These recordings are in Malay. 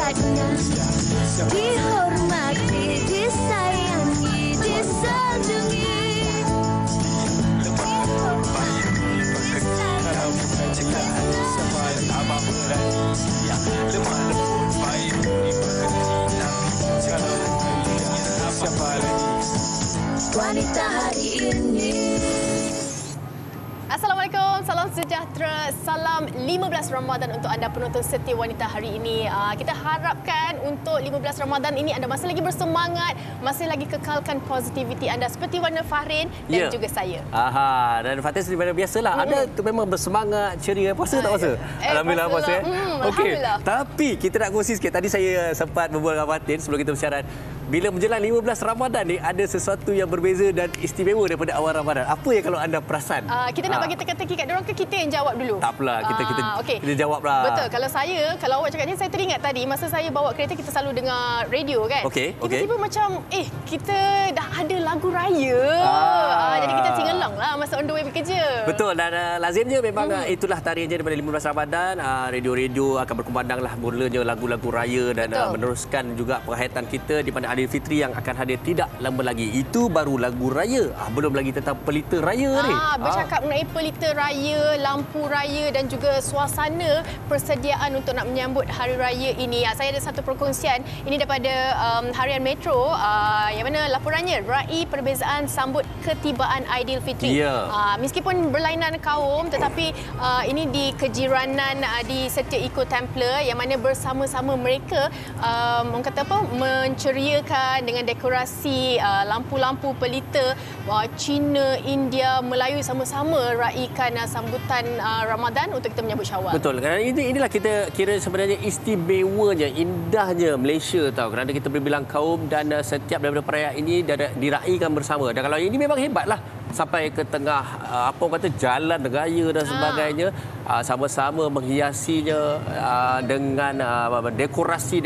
tempatnya. Dihormati, disayangi, disanjungi. Wanita hari ini. Assalamualaikum, salam sejahtera, salam 15 Ramadan untuk anda penonton setia Wanita hari ini. Kita harapkan untuk 15 Ramadan ini anda masih lagi bersemangat, masih lagi kekalkan positiviti anda seperti Warna Fahrin dan juga saya. Dan Fatin seperti mana biasalah, anda tu memang bersemangat, ceria. Puasa tak puasa? Alhamdulillah puasa. Okey. Tapi kita nak kongsi sikit. Tadi saya sempat berbual dengan Fatin sebelum kita bersyarat. Bila menjelang 15 Ramadan ni ada sesuatu yang berbeza dan istimewa daripada awal Ramadan. Apa yang kalau anda perasan? Kita nak bagi teka-teki kat diorang ke kita yang jawab dulu? Tak apalah, kita jawablah. Betul. Kalau awak cakap ni, saya teringat tadi masa saya bawa kereta kita selalu dengar radio kan. Tiba-tiba macam kita dah ada lagu raya. Jadi kita sing along lah masa on the way bekerja. Betul, dan lazimnya memang itulah tariannya daripada 15 Ramadan. Radio-radio akan berkumandanglah mulanya lagu-lagu raya dan meneruskan juga penghayatan kita di mana Aidilfitri yang akan hadir tidak lama lagi. Itu baru lagu raya. Belum lagi tentang pelita raya ni. Bercakap mengenai pelita raya, lampu raya dan juga suasana persediaan untuk nak menyambut hari raya ini. Saya ada satu perkongsian ini daripada Harian Metro yang mana laporannya raih perbezaan sambut ketibaan Aidilfitri. Meskipun berlainan kaum tetapi ini di kejiranan di setiap Eco Templar yang mana bersama-sama mereka orang kata apa, menceriakan dengan dekorasi lampu-lampu pelita. Cina, India, Melayu sama-sama raikan sambutan Ramadan untuk kita menyambut Syawal. Betul. Kerana inilah kita kira sebenarnya istimewanya, indahnya Malaysia tahu. Kerana kita berbilang kaum dan setiap daripada perayaan ini diraikan bersama. Dan kalau ini memang hebatlah sampai ke tengah apa orang kata jalan raya dan sebagainya, sama-sama menghiasinya dengan dekorasi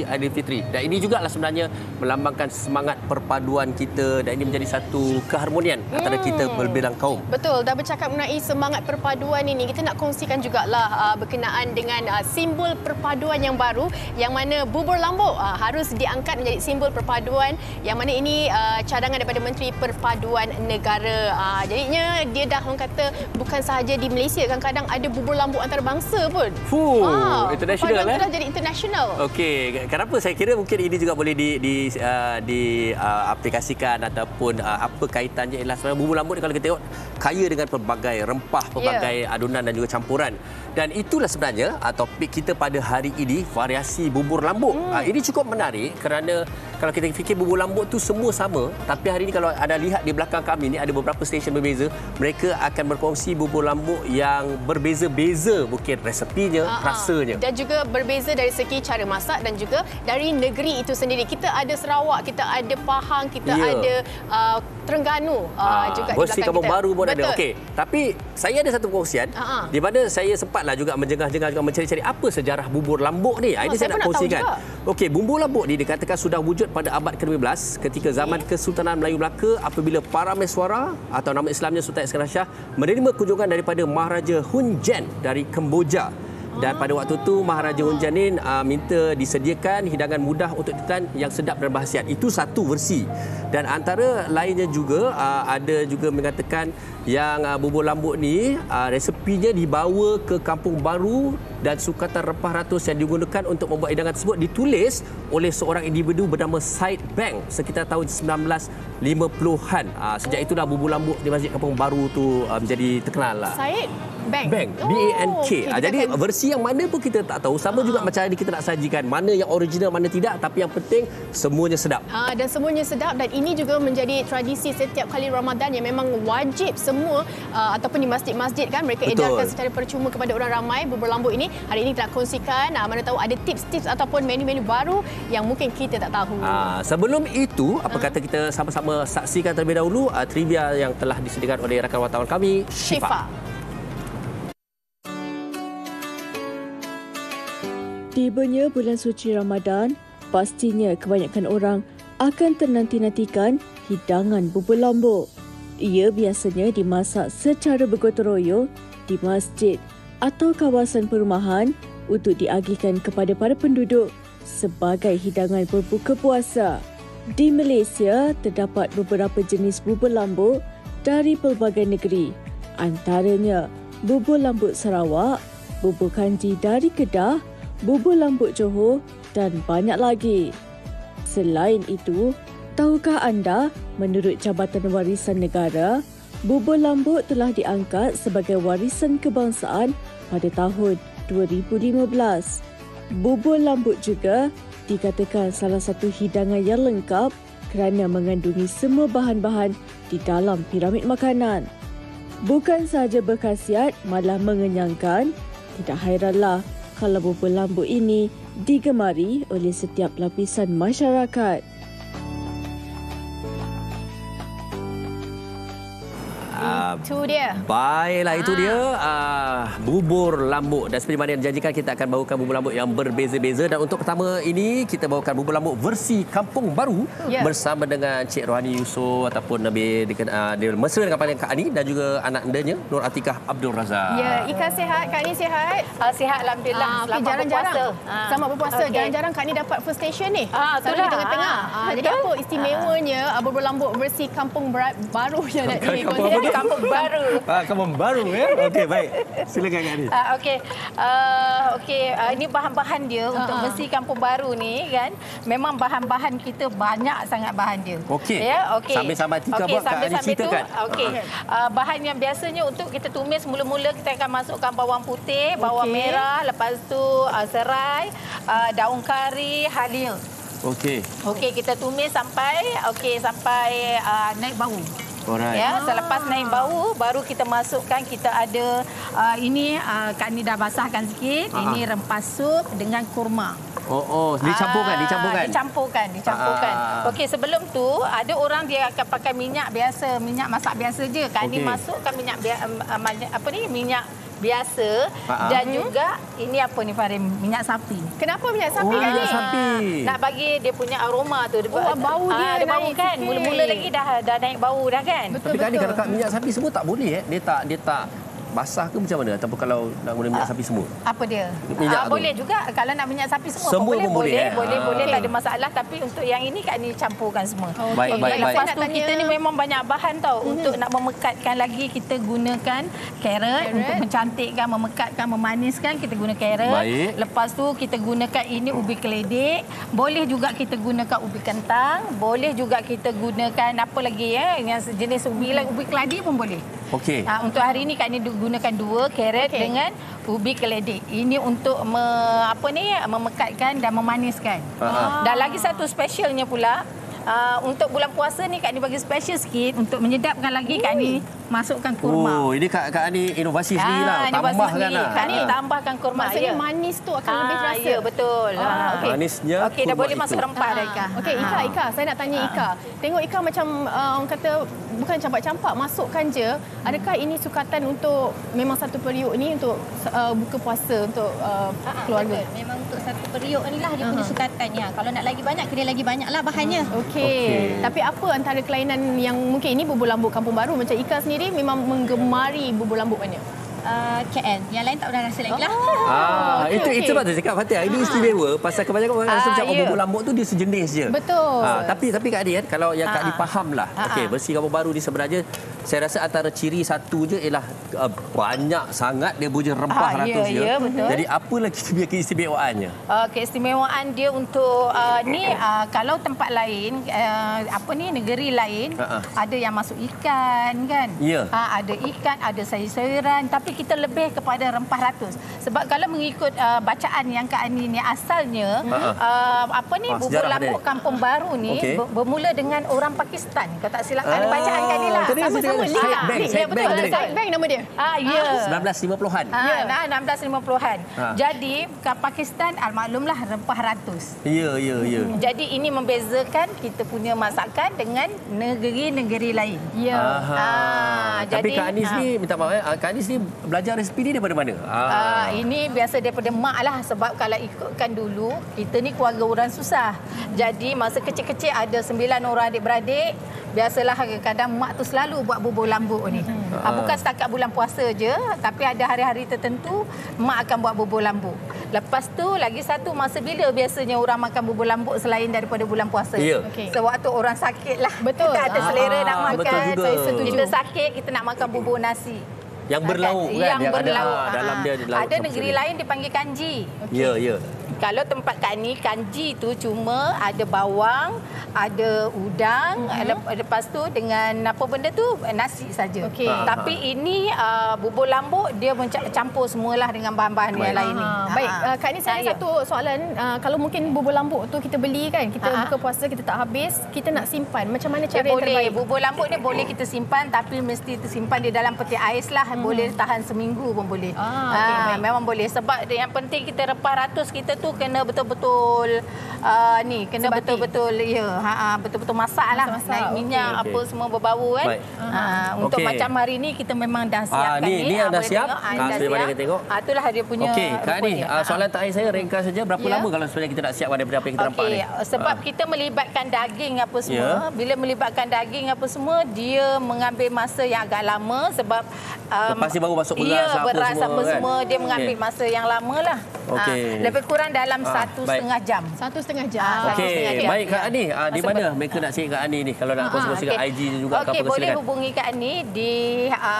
Aidilfitri. Dan ini juga lah sebenarnya melambangkan semangat perpaduan kita dan ini menjadi satu keharmonian antara kita berbilang kaum. Betul. Dah bercakap mengenai semangat perpaduan ini, kita nak kongsikan jugalah berkenaan dengan simbol perpaduan yang baru yang mana bubur lambuk harus diangkat menjadi simbol perpaduan yang mana ini cadangan daripada Menteri Perpaduan Negara. Jadinya dia dah orang kata bukan sahaja di Malaysia, kadang-kadang ada bubur lambuk antarabangsa pun. International Perpaduan dah jadi international. Okey, kenapa saya kira mungkin ini juga boleh diaplikasikan ataupun apa kaitannya ialah sebenarnya bubur lambuk ni kalau kita tengok kaya dengan pelbagai rempah, pelbagai adunan dan juga campuran. Dan itulah sebenarnya topik kita pada hari ini, variasi bubur lambuk. Ini cukup menarik kerana kalau kita fikir bubur lambuk tu semua sama, tapi hari ini kalau ada lihat di belakang kami ni ada beberapa stesen berbeza. Mereka akan berkongsi bubur lambuk yang berbeza-beza mungkin resepinya, rasanya. Dan juga berbeza dari segi cara masak dan juga dari negeri itu sendiri. Kita ada Sarawak, kita ada Pahang, kita ada Terengganu juga Bos di belakang Kampung kita. Baru pun ada. Okey, tapi saya ada satu perkongsian di mana saya sempatlah juga menjengah-jengah juga mencari-cari apa sejarah bubur lambuk ni. Ini saya nak kongsikan. Okey, bubur lambuk ni dikatakan sudah wujud pada abad ke-15 ketika zaman Kesultanan Melayu Melaka apabila para meswara atau nama Islamnya Sultan Iskandar Shah menerima kunjungan daripada Maharaja Hun Jen dari Kemboja. Dan pada waktu itu Maharaja Hun Jen ni minta disediakan hidangan mudah untuk ditelan yang sedap dan berkhasiat. Itu satu versi. Dan antara lainnya juga ada juga mengatakan yang bubur lambuk ni resepinya dibawa ke Kampung Baru dan sukatan rempah ratus yang digunakan untuk membuat hidangan tersebut ditulis oleh seorang individu bernama Said Bank sekitar tahun 1950-an. Sejak itulah bubur lambuk di Masjid Kampung Baru tu menjadi terkenal lah. Said Bank. B-A-N-K. Jadi versi yang mana pun kita tak tahu. Sama juga macam ini kita nak sajikan. Mana yang original, mana tidak. Tapi yang penting semuanya sedap. Dan semuanya sedap dan ini juga menjadi tradisi setiap kali Ramadan yang memang wajib semua ataupun di masjid-masjid kan mereka edarkan secara percuma kepada orang ramai bubur lambuk ini. Hari ini kita nak kongsikan mana tahu ada tips-tips ataupun menu-menu baru yang mungkin kita tak tahu. Sebelum itu, apa kata kita sama-sama saksikan terlebih dahulu trivia yang telah disediakan oleh rakan wartawan kami, Syifa. Tibanya bulan suci Ramadan, pastinya kebanyakan orang akan ternanti-nantikan hidangan bubur lambuk. Ia biasanya dimasak secara bergotong royong di masjid atau kawasan perumahan untuk diagihkan kepada para penduduk sebagai hidangan berbuka puasa. Di Malaysia, terdapat beberapa jenis bubur lambuk dari pelbagai negeri. Antaranya bubur lambuk Sarawak, bubur kanji dari Kedah, bubur lambuk Johor dan banyak lagi. Selain itu, tahukah anda, menurut Jabatan Warisan Negara, bubur lambuk telah diangkat sebagai warisan kebangsaan pada tahun 2015. Bubur lambuk juga dikatakan salah satu hidangan yang lengkap kerana mengandungi semua bahan-bahan di dalam piramid makanan. Bukan sahaja berkhasiat, malah mengenyangkan. Tidak hairanlah kalau bubur lambuk ini digemari oleh setiap lapisan masyarakat. Itu dia. Baiklah, itu dia bubur lambuk. Dan seperti mana yang dijanjikan, kita akan bawakan bubur lambuk yang berbeza-beza. Dan untuk pertama ini, kita bawakan bubur lambuk versi Kampung Baru bersama dengan Cik Rohani Yusof ataupun lebih dia mesra dengan panggil Kak Ani dan juga anak andanya Nur Atikah Abdul Razak. Ya, Ika sihat, Kak Ani sihat? Sihat, alhamdulillah. Selamat jarang-jarang. Selamat berpuasa. Jarang-jarang Kak Ani dapat first station ni. Selalu di tengah-tengah. Jadi apa istimewanya bubur lambuk versi Kampung Baru yang nak dikongsikan? Kampung Baru. Kampung Baru ya. Okey, baik. Silakan Kak Ani. Ini bahan-bahan dia untuk versi Kampung Baru ni kan. Memang bahan-bahan kita banyak sangat bahan dia. Okey. Ya, okey. Sambil-sambil Tika buat Kak Ani ceritakan. Okey. Bahan yang biasanya untuk kita tumis mula-mula kita akan masukkan bawang putih, bawang merah, lepas tu serai, daun kari, halia. Okey. Okey, kita tumis sampai naik bau. Alright. Ya, selepas naik bau baru kita masukkan, kita ada ini Kak Ni dah basahkan sikit. Ini rempah sup dengan kurma. Dicampurkan. Okey, sebelum tu ada orang dia akan pakai minyak biasa, minyak masak biasa je. Kak Ni masukkan minyak minyak biasa dan juga ini apa ni Farim, minyak sapi. Kenapa minyak sapi? Minyak sapi. Nak bagi dia punya aroma tu. Bau dia bau kan. Mula-mula lagi dah naik bau dah kan. Tapi Kak Ani, kalau minyak sapi semua tak boleh Dia tak basah ke macam mana? Ataupun kalau nak guna minyak sapi semua? Apa dia? Minyak boleh juga. Kalau nak minyak sapi semua pun boleh. Boleh, tak ada masalah. Tapi untuk yang ini Kak Ni campurkan semua. Baik. Lepas tu kita ni memang banyak bahan tau. Untuk nak memekatkan lagi, kita gunakan carrot. Untuk mencantikkan, memekatkan, memaniskan, kita guna carrot. Baik. Lepas tu kita gunakan ini ubi keledek. Boleh juga kita gunakan ubi kentang. Boleh juga kita gunakan apa lagi yang jenis ubi keladi pun boleh. Okey. Untuk hari ini Kak Ni gunakan 2 carrot dengan ubi keledek. Ini untuk memekatkan dan memaniskan. Dan lagi satu specialnya pula, untuk bulan puasa ni Kak Ni bagi special sikit untuk menyedapkan lagi. Kak Ni masukkan kurma. Ini Kak Ani inovasi sendiri lah. Tambahkan lah. Kak Ni tambahkan kurma. Maksudnya manis tu akan lebih terasa. Ya, betul. Manisnya okey, dah boleh masuk rempah dah Ika. Okey, Ika, saya nak tanya Ika. Tengok Ika macam orang kata bukan campak-campak, masukkan je. Adakah ini sukatan untuk memang satu periuk ni untuk buka puasa untuk keluarga? Betul. Memang untuk satu periuk ni lah dia punya sukatannya. Kalau nak lagi banyak, kena lagi banyak lah bahannya. Okey. Tapi apa antara kelainan yang mungkin ini bubur lambuk Kampung Baru macam Ika sendiri memang menggemari bubur lambuk mana? KL. Yang lain tak pernah rasa lagi lah. Okey. Itu sebab tu cakap Fatih. Ini istimewa pasal kebanyakan orang rasa macam bubur lambuk tu dia sejenis je. Betul. Tapi Kak Ani kalau yang Kak Ani faham lah. Okey, versi Kampung Baru ni sebenarnya saya rasa antara ciri satu je ialah banyak sangat dia punya rempah ratus je. Ya, betul. Jadi apa lagi keistimewaannya? Keistimewaan dia untuk kalau tempat lain negeri lain ada yang masuk ikan kan. Ya. Ada ikan, ada sayur-sayuran, tapi kita lebih kepada rempah ratus. Sebab kalau mengikut bacaan yang Kak Ani ni asalnya bubur lambuk Kampung Baru ni bermula dengan orang Pakistan. Kalau tak silap ada bacaan Kak Ani lah. Sama-sama Side Bank nama dia. 1950-an. 1650-an. Jadi Pakistan maklumlah rempah ratus. Ya. Jadi ini membezakan kita punya masakan dengan negeri-negeri lain. Ya. Tapi Kak Anis ni minta maaf Kak Anis ni belajar resipi ni daripada mana? Ini biasa daripada mak lah. Sebab kalau ikutkan dulu kita ni keluarga orang susah. Jadi masa kecil-kecil ada 9 orang adik-beradik. Biasalah kadang mak tu selalu buat bubur lambuk ni. Bukan setakat bulan puasa je, tapi ada hari-hari tertentu mak akan buat bubur lambuk. Lepas tu lagi satu, masa bila biasanya orang makan bubur lambuk selain daripada bulan puasa? Ya. Sewaktu orang sakit lah. Betul. Kita ada selera nak makan. betul juga. Saya setuju. Kita sakit, kita nak makan bubur nasi. Yang berlauk kan? Yang berlauk. Dalam dia lauk ada sama negeri sekali. lain dipanggil kanji. Ya, ya. Kalau tempat kat ni, kanji tu cuma ada bawang, ada udang, lepas tu dengan apa benda tu, nasi saja. Okey. Tapi ini bubur lambuk, dia campur semualah dengan bahan-bahan yang lain ni. Baik, Kak Ni, saya ada satu soalan. Kalau mungkin bubur lambuk tu kita beli kan, kita buka puasa kita tak habis, kita nak simpan. Macam mana cara yang terbaik? Bubur lambuk ni boleh kita simpan, tapi mesti tersimpan di dalam peti ais lah. Boleh tahan seminggu pun boleh. Okey, memang boleh. Sebab yang penting kita repah ratus kita tu kena betul-betul kena Sebati. betul-betul betul-betul masak lah. Naik minyak apa semua berbau kan. Baik. Untuk Okey. macam hari ni kita memang dah siapkan ni yang dah boleh siap. tengok. Sebenarnya Dah mana siap. kita tengok. Itulah dia punya Okey, Kak Ani, rupa dia. soalan terakhir saya ringkas saja, berapa lama kalau sebenarnya kita nak siapkan daripada apa yang kita nampak ni? Sebab kita melibatkan daging apa semua. Ya. Bila melibatkan daging apa semua, dia mengambil masa yang agak lama sebab Lepas ni baru masuk beras beras apa apa semua, semua, kan? dia mengambil masa yang lama lah. Okey. Lebih kurang dalam 1,5 jam. 1,5 jam. Okey, baik Kak Ani, di mana mereka nak cari Kak Ani ni? Kalau nak kongsi-kongsikan IG juga ke apa, boleh silakan. hubungi Kak Ani di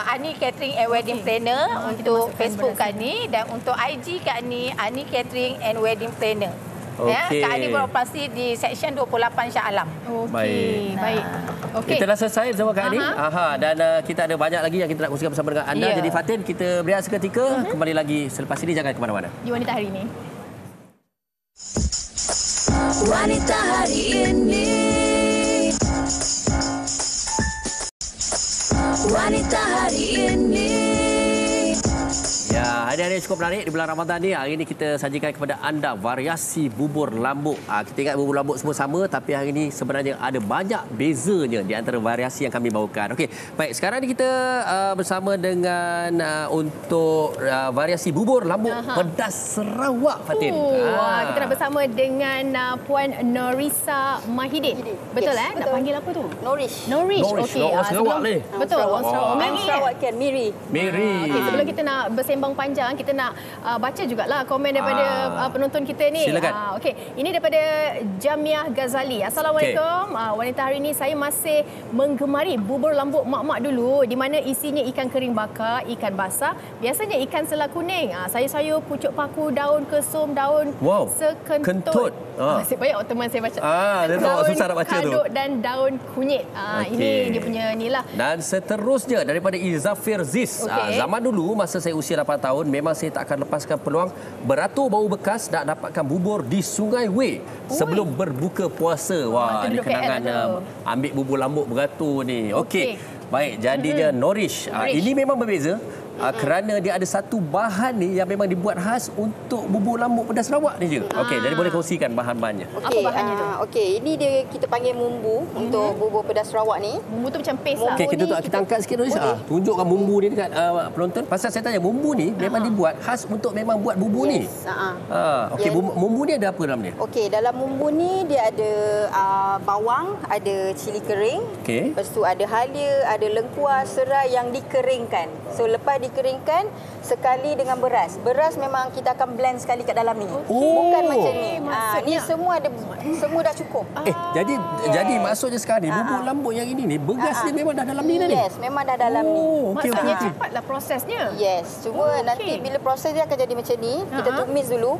Ani Catering and Wedding Planner untuk Facebook Kak Ani, dan untuk IG Kak Ani, Ani Catering and Wedding Planner. Ya, Okey. Kak Ani beroperasi di Seksyen 28 Shah Alam. Okey, baik. Okey. Kita dah selesai bersama Kak Ani. Dan kita ada banyak lagi yang kita nak kongsikan bersama dengan anda. Ya. Jadi Fatin, kita berehat seketika. Kembali lagi selepas ini, jangan ke mana-mana. Di Wanita Hari Ini. Wanita hari ini. Wanita hari ini. Ya, hari-hari cukup menarik di bulan Ramadan ni. Hari ini kita sajikan kepada anda variasi bubur lambuk. Kita ingat bubur lambuk semua sama, tapi hari ini sebenarnya ada banyak bezanya di antara variasi yang kami bawakan. Okey, baik, sekarang ni kita bersama dengan untuk variasi bubur lambuk pedas Sarawak, Fatin. Kita dah bersama dengan Puan Norisa Mahidin. Betul Nak panggil apa tu? Norish. Norish. Okey. Orang Sarawak ni. Betul, orang Sarawak. I'm Sarawak Miri. Mary. Okey, sebelum kita nak bersembang panjang, kita nak baca jugalah komen daripada penonton kita ni. Silakan. Okey, ini daripada Jamiah Ghazali. Assalamualaikum. Wanita hari ini, saya masih menggemari bubur lambuk mak-mak dulu, di mana isinya ikan kering bakar, ikan basah, biasanya ikan sela kuning, sayur-sayur, pucuk paku, daun kesum, daun sekentut. Nasib baik teman saya baca. Dia tahu susah nak baca tu. Kaduk dan daun kunyit. Ini dia punya ni lah. Dan seterusnya daripada Izafir Ziz. Zaman dulu masa saya usia 8 tahun, memang saya tak akan lepaskan peluang beratur bau bekas nak dapatkan bubur di Sungai Wei sebelum berbuka puasa. Wah, ni kenangan ambil bubur lambuk beratur ni. Okey. Baik, jadinya Norish. Ini memang berbeza. Kerana dia ada satu bahan ni yang memang dibuat khas untuk bubur lambuk pedas Sarawak ni je. Okey, jadi boleh kongsikan bahan-bahannya. Okey, Apa bahannya tu? Okey, ini dia kita panggil mumbu untuk bubur pedas Sarawak ni. Bumbu tu macam paste lah. Okey, kita angkat sikit Norish. Tunjukkan bumbu ni dekat penonton. Pasal saya tanya, bumbu ni memang dibuat khas untuk memang buat bubur ni. Okey, bumbu ni ada apa dalam dia? Okey, dalam bumbu ni dia ada bawang, ada cili kering. Okey. Lepas tu ada halia, ada lengkuas, serai yang dikeringkan. So lepas dikeringkan sekali dengan beras. Beras memang kita akan blend sekali kat dalam ni. Bukan macam ni. Ni semua dah cukup. Jadi maksudnya sekarang ni bubur lambuk yang ini ni beras dia memang dah dalam ni dah ni. Yes, memang dah dalam ni. Maksudnya cepatlah prosesnya. Yes, cuma nanti bila proses dia akan jadi macam ni, kita tumis dulu.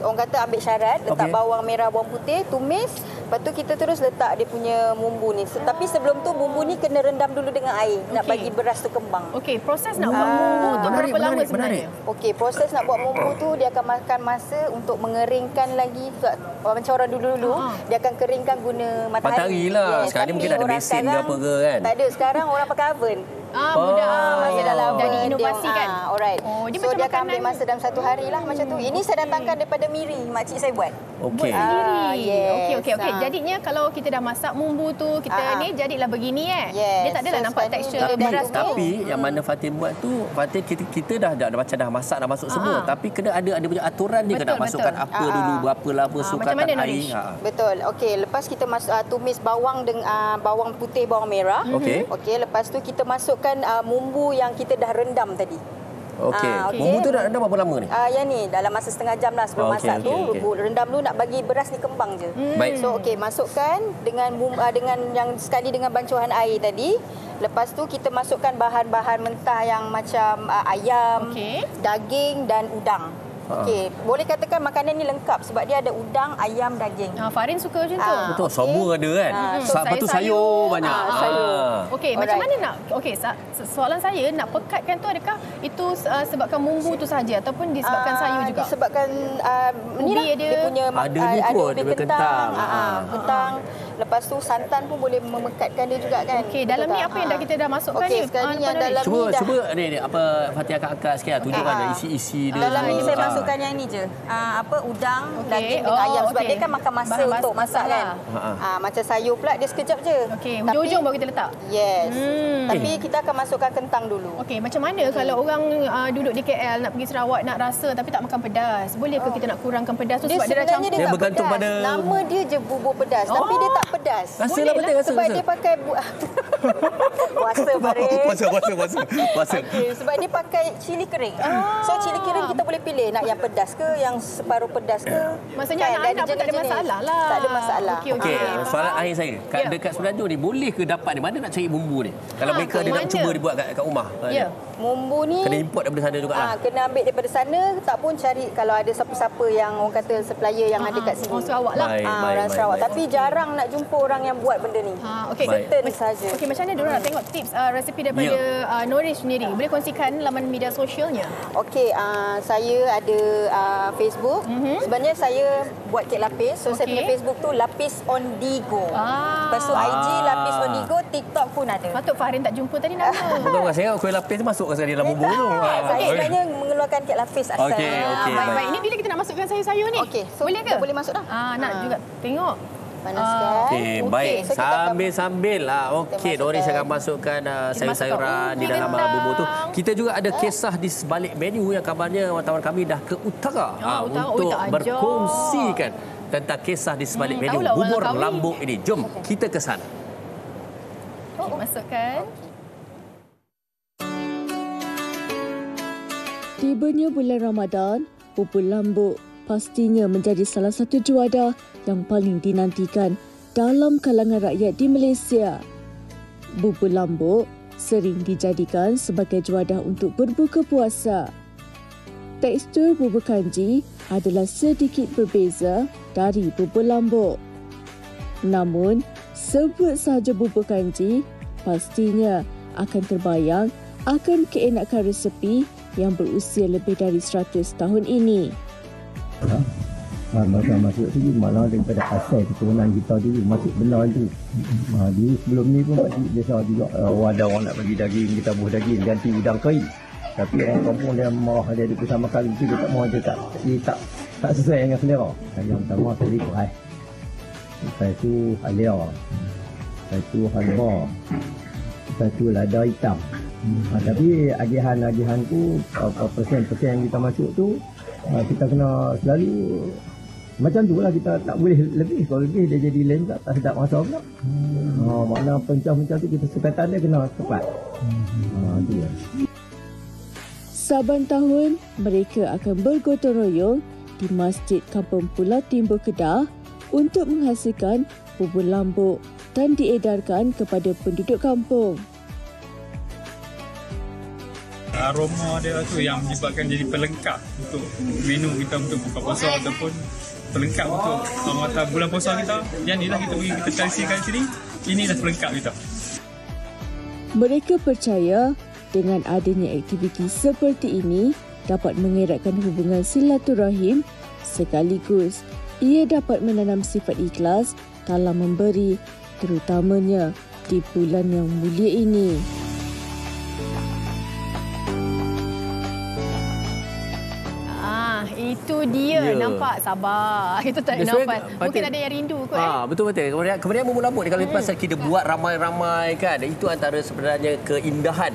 Orang kata ambil syarat, letak bawang merah, bawang putih, tumis. Lepas tu kita terus letak dia punya bumbu ni. Tapi sebelum tu bumbu ni kena rendam dulu dengan air. Nak bagi beras tu kembang. Okey, proses nak buat bumbu tu berapa lama sebenarnya? Okey, proses nak buat bumbu tu dia akan makan masa untuk mengeringkan lagi. Macam orang dulu-dulu, dia akan keringkan guna matahari. Matahari lah. Sekarang ni mungkin ada mesin ke apa ke kan? Tak ada, sekarang orang pakai oven. Mudah. Dalam Jadi inovasi kan? Alright. Dia So macam dia akan ambil makanan. masa dalam 1 hari lah macam tu. Ini saya datangkan daripada Miri, makcik saya buat. Okey. Sendiri. Yes. Okey. Jadinya kalau kita dah masak bumbu tu, kita ni jadilah begini Yes. Dia tak adalah So, nampak sekarang tekstur ni dia dah beras tu. Tapi yang mana Fatin buat tu, Fatin kita dah macam dah masak, dah masuk semua. Tapi kena ada punya aturan dia, kena masukkan apa dulu, berapa lama sukatan macam mana, air. Norish? Betul. Okey, lepas kita tumis bawang dengan bawang putih, bawang merah. Okey. Okey, lepas tu kita masukkan bumbu yang kita dah rendam tadi. Okey. Bumbu tu nak rendam berapa lama ni? Yang ni dalam masa setengah jam lah sebelum masak tu. Rendam dulu nak bagi beras ni kembang je. Baik. So masukkan dengan yang sekali dengan bancuhan air tadi. Lepas tu kita masukkan bahan-bahan mentah yang macam ayam, daging dan udang. Okey, boleh katakan makanan ni lengkap sebab dia ada udang, ayam, daging. Farin suka macam tu. Betul, semua ada kan. Lepas tu sayur banyak. Okey, macam mana nak? Okey, soalan saya nak pekatkan tu adakah itu sebabkan bumbu tu saja ataupun disebabkan sayur juga? Disebabkan ubi dia punya ada ubi kentang. Kentang. Lepas tu santan pun boleh memekatkan dia juga kan. Okey, dalam ni apa yang kita dah masukkan ni? Okey, sekarang yang dalam ni dah. Cuba ni apa Fatia akak-akak sikit tunjukkan ada isi-isi dia. Dalam ni saya masukkan yang ni je. Udang, daging dengan ayam sebab dia kan makan masa untuk masak kan. Macam sayur pula dia sekejap je. Okey, hujung-hujung baru kita letak. Yes. Tapi kita akan masukkan kentang dulu. Okey, macam mana kalau orang duduk di KL nak pergi Sarawak nak rasa tapi tak makan pedas? Boleh ke kita nak kurangkan pedas tu sebab dia dah campur? Dia bergantung pada nama dia je bubur pedas tapi dia tak pedas. Rasalah penting rasa. Sebab dia pakai puasa Farid. Puasa. Okay, sebab dia pakai cili kering. So cili kering kita boleh pilih nak yang pedas ke, yang separuh pedas ke. Maksudnya anak-anak pun tak ada masalah lah. Tak ada masalah. Okey, soalan akhir saya. Dekat Semenanjung ni boleh ke dapat di mana nak cari bumbu ni? Kalau mereka ada nak cuba dibuat kat rumah. Ya. Bumbu ni kena import daripada sana jugalah. Kena ambil daripada sana, tak pun cari kalau ada siapa-siapa yang orang kata supplier yang ada kat sini. Orang Sarawak lah. Orang Sarawak. Tapi jarang nak jumpa orang yang buat benda ni. Okey. Certain saja. Okey, macam mana diorang nak tengok tips resipi daripada Norish sendiri? Boleh kongsikan laman media sosialnya? Okey, saya ada Facebook. Sebenarnya saya buat kek lapis. So saya punya Facebook tu Lapis on Digo. Lepas tu IG Lapis on Digo, TikTok pun ada. Patut Farin tak jumpa tadi nama. Betul kan, saya kuih lapis tu masuk ke dalam bumbu tu. Saya sebenarnya mengeluarkan kek lapis asal. Okey. Baik. Ini bila kita nak masukkan sayur-sayur ni? Okey, so boleh ke? Dah boleh masuk dah. Nak juga tengok. Panaskan. Okey, baik. So Sambil-sambil okey, Norish akan masukkan sayur-sayuran di dalam bumbu tu. Kita juga ada kisah di sebalik menu yang kabarnya wartawan kami dah ke utara untuk berkongsikan tentang kisah di sebalik menu bubur lambuk ini. Jom kita ke sana. Masukkan. Tibanya bulan Ramadan, bubur lambuk pastinya menjadi salah satu juadah yang paling dinantikan dalam kalangan rakyat di Malaysia. Bubur lambuk sering dijadikan sebagai juadah untuk berbuka puasa. Tekstur bubur kanji adalah sedikit berbeza dari bubur lambuk. Namun, sebut sahaja bubur kanji, pastinya akan terbayang akan keenakan resepi yang berusia lebih dari 100 tahun ini. Masuk tu malah daripada asal keturunan kita dulu masuk benar tu. Dulu sebelum ni pun biasa juga ada orang nak bagi daging, kita buh daging ganti udang kering. Tapi orang kampung dia marah dia bersama kali tu dia tak mahu, dia tak sesuai dengan selera. Yang pertama tadi kuai. Lepas tu halia. Lepas tu halwa. Lepas tu lada hitam. Tapi agihan tu persen-persen yang kita masuk tu kita kena selalu macam tu lah, kita tak boleh lebih. Kalau lebih dia jadi lain tak sedap rasa pula. Makna pencah-pencah tu kita sekatan dia kena tepat. Tu lah. Saban tahun mereka akan bergotong royong di Masjid Kampung Pulau Timur Kedah untuk menghasilkan bubur lambuk dan diedarkan kepada penduduk kampung. Aroma dia tu yang menyebabkan jadi pelengkap untuk menu kita untuk buka puasa ataupun pelengkap untuk mata bulan puasa kita. Yang inilah kita pergi kita cari kat sini. Inilah pelengkap kita. Mereka percaya dengan adanya aktiviti seperti ini dapat mengeratkan hubungan silaturahim sekaligus ia dapat menanam sifat ikhlas dalam memberi, terutamanya di bulan yang mulia ini. itu dia. Nampak? Sabar. Itu tak nafas. Mungkin ada yang rindu kot. Betul-betul. Kemudian bubur lambuk ni kalau pasal kita buat ramai-ramai kan. Itu antara sebenarnya keindahan.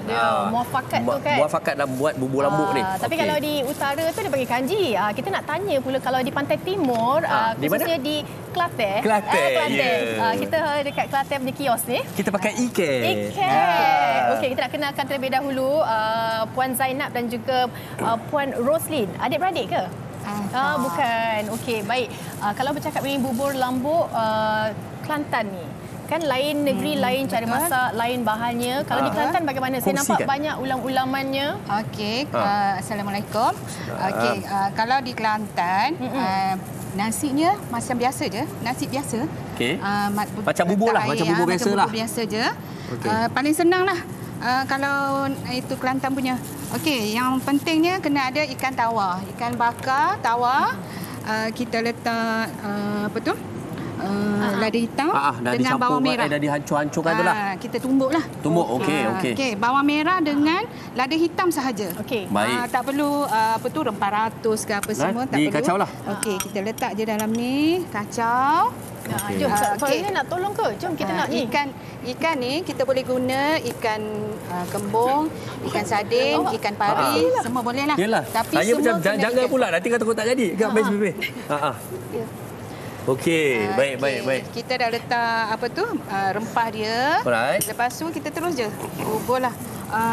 Muafakat tu kan. Muafakat dalam buat bubur lambuk ni. Tapi kalau di utara tu dia panggil kanji. Kita nak tanya pula kalau di Pantai Timur, khususnya di Kelantan. Kita dekat Kelantan punya kios ni. Kita pakai ikan. Okey, kita nak kenalkan terlebih dahulu Puan Zainab dan juga Puan Roslyn. Adik-beradik ke? Bukan. Okey, baik. Kalau bercakap mengenai bubur lambuk Kelantan ni, kan lain negeri, lain cara masak, lain bahannya. Kalau di Kelantan bagaimana? Saya nampak banyak ulam-ulamannya. Okey, Assalamualaikum. Okey, kalau di Kelantan, nasinya macam biasa je, nasi biasa. Okey. Macam bubur lah, macam bubur biasa lah. Macam bubur biasa je. Paling senang lah. Kalau itu Kelantan punya. Okey, yang pentingnya kena ada ikan tawar. Ikan bakar, tawar. Kita letak lada hitam dengan bawang merah. Dah dihancur-hancurkan tu lah. Kita tumbuk lah. Tumbuk, okey. Okey, bawang merah dengan lada hitam sahaja. Okey. Baik. Tak perlu rempah ratus ke apa semua. Tak perlu. Kacau lah. Okey, kita letak je dalam ni. Kacau. Jom, soalnya nak tolong ke? Jom kita nak ni. Ikan ni kita boleh guna ikan kembung, ikan sardin, ikan pari, semua boleh lah. Yalah. Tapi saya semua macam jangan pula nanti kata tak jadi. Baik. Okey, baik. Kita dah letak rempah dia. Alright. Lepas tu kita terus je bubur lah.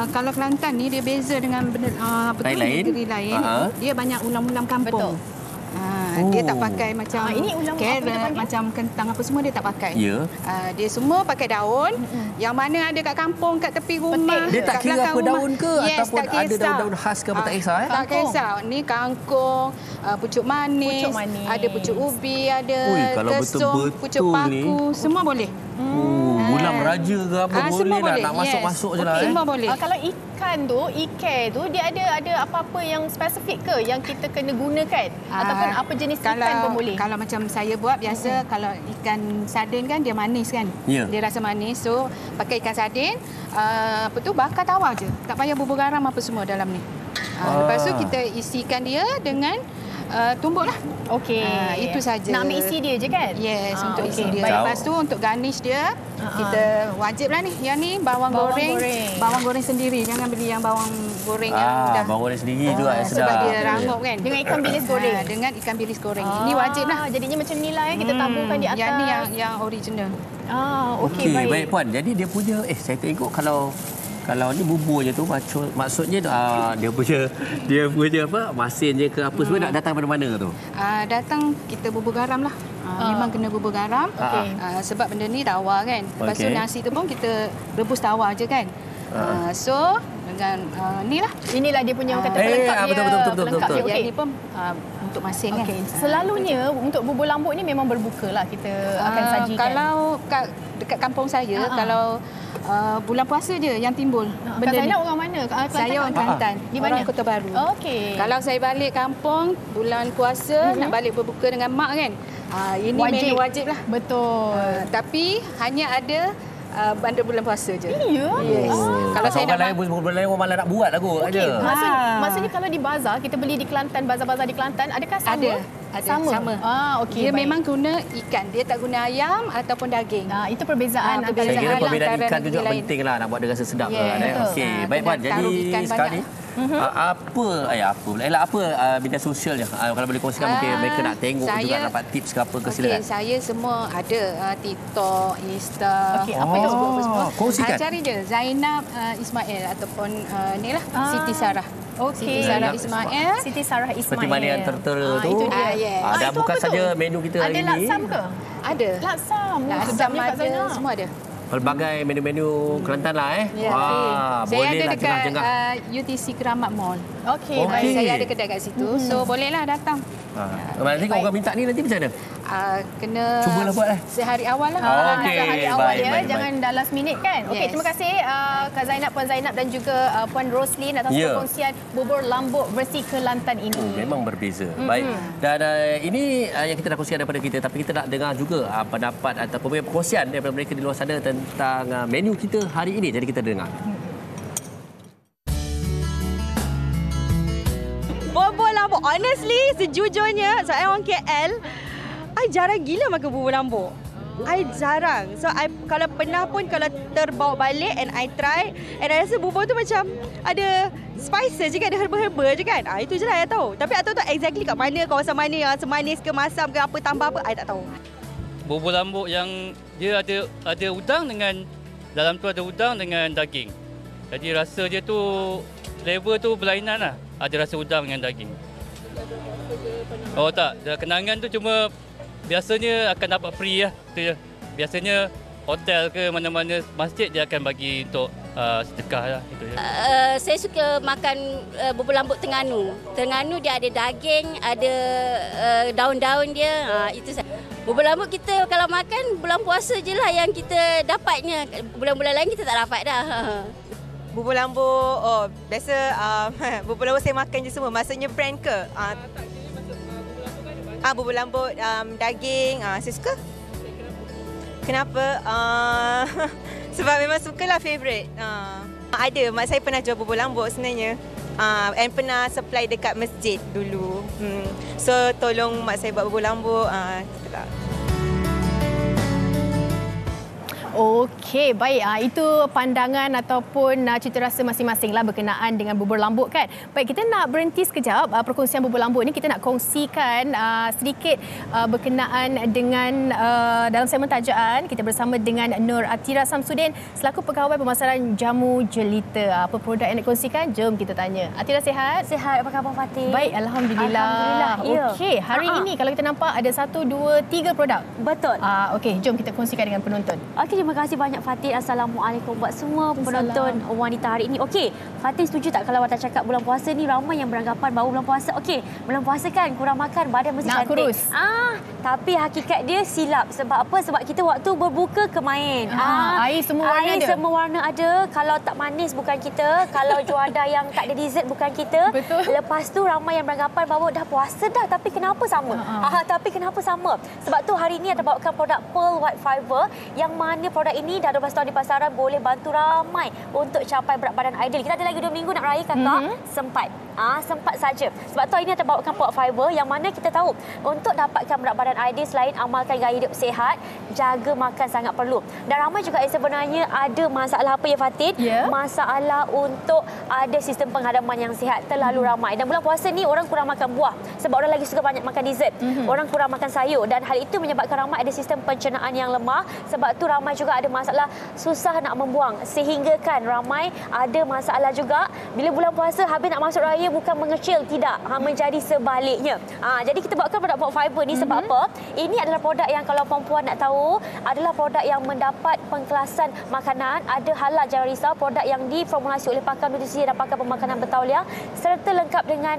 Kalau Kelantan ni dia beza dengan negeri lain. Dia banyak ulam-ulam kampung. Dia tak pakai macam ini ulam carrot, macam kentang apa semua dia tak pakai. Ya. Dia semua pakai daun. Yang mana ada kat kampung, kat tepi rumah. Dia tak kira apa daun ke ataupun ada daun-daun khas ke apa tak kisah Tak kisah. Ni kangkung, pucuk manis, ada pucuk ubi, ada kesum, pucuk paku, semua boleh. Ulam raja ke apa boleh lah. Nak masuk-masuk je lah. Semua boleh. Kalau ikan tu dia ada apa-apa yang spesifik ke yang kita kena gunakan ataupun apa jenis ikan pun boleh? Kalau macam saya buat biasa kalau ikan sardin kan dia manis kan. Dia rasa manis. So pakai ikan sardin bakar tawar je. Tak payah bubur garam apa semua dalam ni. Lepas tu kita isikan dia dengan tumbuk lah. Okey. Itu saja. Nak ambil isi dia je kan? Yes, untuk isi dia. Lepas tu untuk garnish dia, kita wajib lah ni. Yang ni bawang goreng. Bawang goreng sendiri. Jangan beli yang bawang goreng yang dah. Bawang goreng sendiri tu sedap. Sebab dia rangup kan. Dengan ikan bilis goreng. Dengan ikan bilis goreng. Ini wajib lah. Jadinya macam ni lah kita taburkan di atas. Yang ni yang original. Okey, baik Puan. Jadi dia punya saya tengok kalau ni bubur je tu maksudnya dia punya apa masin je ke apa semua datang dari mana tu? Datang kita bubur garam lah. Memang kena bubur garam. Sebab benda ni tawar kan. Lepas tu nasi tu pun kita rebus tawar je kan. So dengan inilah dia punya kata pelengkap dia. Betul. Yang ni pun untuk masin kan. Selalunya untuk bubur lambuk ni memang berbuka lah kita akan sajikan. Kalau dekat kampung saya kalau bulan puasa je yang timbul. Kak Zainab orang mana? Saya orang Kelantan. Di mana? Orang Kota Baru. Okey. Kalau saya balik kampung bulan puasa nak balik berbuka dengan mak kan. Ini menu wajib lah. Betul. Tapi hanya ada bandar bulan puasa je. Ya. Yes. Kalau saya nak bulan lain orang malah nak buat lagu aja. Maksudnya kalau di bazar kita beli di Kelantan, bazar-bazar di Kelantan adakah sama? Sama. Okey. Dia memang guna ikan. Dia tak guna ayam ataupun daging. Itu perbezaan antara saya kira perbezaan ikan tu juga penting lah nak buat dia rasa sedap. Okey, baik Puan. Jadi sekarang ni apa media sosialnya kalau boleh kongsikan mungkin mereka nak tengok juga dapat tips ke apa ke silakan. Saya semua ada TikTok, Insta. Apa itu semua? Kongsikan. Cari je Zainab Ismail ataupun ni lah Siti Sarah. Siti Sarah Ismail. Siti Sarah Ismail. Seperti mana yang tertera tu. Itu dia. Dan bukan saja menu kita hari ini. Ada laksam ke? Ada. Laksam ada, semua ada. Pelbagai menu-menu Kelantan lah saya ada lah dekat UTC Keramat Mall. Okey. Saya ada kedai kat situ. So bolehlah datang. Nanti kalau orang minta ni nanti macam mana? Kena cubalah buat sehari awal lah. Sehari awal jangan dah last minute kan. Okey, terima kasih Kak Zainab, Puan Zainab dan juga Puan Roslyn atas perkongsian bubur lambuk versi Kelantan ini. Memang berbeza. Baik. Dan ini yang kita nak kongsikan daripada kita, tapi kita nak dengar juga pendapat ataupun perkongsian daripada mereka di luar sana tentang menu kita hari ini. Jadi kita dengar. Bubur lambuk lambuk. Honestly, sejujurnya, saya orang KL, I jarang gila makan bubur lambuk. I jarang. So, kalau pernah pun, kalau terbawa balik and I try, and I rasa bubur tu macam ada spices je kan, ada herba-herba je kan. Itu je lah I tahu. Tapi I tahu exactly kat mana, kawasan mana yang semanis ke, masam ke, apa, tambah apa, I tak tahu. Bubur lambuk yang dia ada udang dengan, dalam tu ada udang dengan daging. Jadi rasa dia tu, flavor tu berlainan lah. Ada rasa udang dengan daging. Oh tak, kenangan tu cuma biasanya akan dapat free lah. Itu je. Biasanya hotel ke mana-mana masjid dia akan bagi untuk sedekah lah. Itu je. Saya suka makan bubur lambuk Terengganu. Terengganu dia ada daging, ada daun-daun dia. Itu saja. Bubur lambuk kita kalau makan bulan puasa je lah yang kita dapatnya. Bulan-bulan lain kita tak dapat dah. Bubur lambuk, biasa bubur lambuk saya makan je semua. Maksudnya brand ke? Bubur lambuk daging, saya suka. Kenapa? Sebab memang sukalah favourite. Ada, mak saya pernah jual bubur lambuk sebenarnya. And pernah supply dekat masjid dulu. So tolong mak saya buat bubur lambuk. Itulah. Okey, baik. Itu pandangan ataupun cita rasa masing-masing lah berkenaan dengan bubur lambuk kan. Baik, kita nak berhenti sekejap. Perkongsian bubur lambuk ni kita nak kongsikan sedikit berkenaan dengan dalam segmen tajaan kita bersama dengan Nur Atira Samsudin selaku pegawai pemasaran jamu jelita. Apa produk yang nak kongsikan? Jom kita tanya. Atira sihat? Sihat. Apa khabar Fatih? Baik, alhamdulillah. Ya. Okey, hari ini kalau kita nampak ada 1, 2, 3 produk. Betul. Okey, jom kita kongsikan dengan penonton. Okey, terima kasih banyak Fatih. Assalamualaikum buat semua penonton wanita hari ini. Okey, Fatih setuju tak kalau Wata cakap bulan puasa ni ramai yang beranggapan bahawa bulan puasa, okey, bulan puasa kan kurang makan, badan mesti nak cantik. Kurus. Tapi hakikat dia silap. Sebab apa? Sebab kita waktu berbuka ke main. Air semua warna air ada. semua warna ada. Kalau tak manis bukan kita. Kalau juada yang tak ada dessert bukan kita. Betul. Lepas tu ramai yang beranggapan bahawa dah puasa dah tapi kenapa sama? Tapi kenapa sama? Sebab tu hari ini ada bawakan produk Pearl White Fiber yang mana produk ini dah 12 tahun di pasaran boleh bantu ramai untuk capai berat badan ideal. Kita ada lagi 2 minggu nak raya kakak. Sempat. Sempat saja. Sebab tu hari ini ada bawakan Pearl White Fiber yang mana kita tahu untuk dapatkan berat badan ideal selain amalkan gaya hidup sihat, jaga makan sangat perlu. Dan ramai juga yang sebenarnya ada masalah apa ya Fatin? Masalah untuk ada sistem penghadaman yang sihat terlalu ramai. Dan bulan puasa ni orang kurang makan buah sebab orang lagi suka banyak makan dessert. Orang kurang makan sayur dan hal itu menyebabkan ramai ada sistem pencernaan yang lemah. Sebab tu ramai juga ada masalah susah nak membuang sehingga kan ramai ada masalah juga bila bulan puasa habis nak masuk raya bukan mengecil, tidak, menjadi sebaliknya. Jadi kita bawakan produk Pearl Fiber ni sebab apa? Ini adalah produk yang kalau perempuan nak tahu adalah produk yang mendapat pengkelasan makanan, ada halal, jangan risau, produk yang diformulasi oleh pakar nutrisi dan pakar pemakanan bertauliah serta lengkap dengan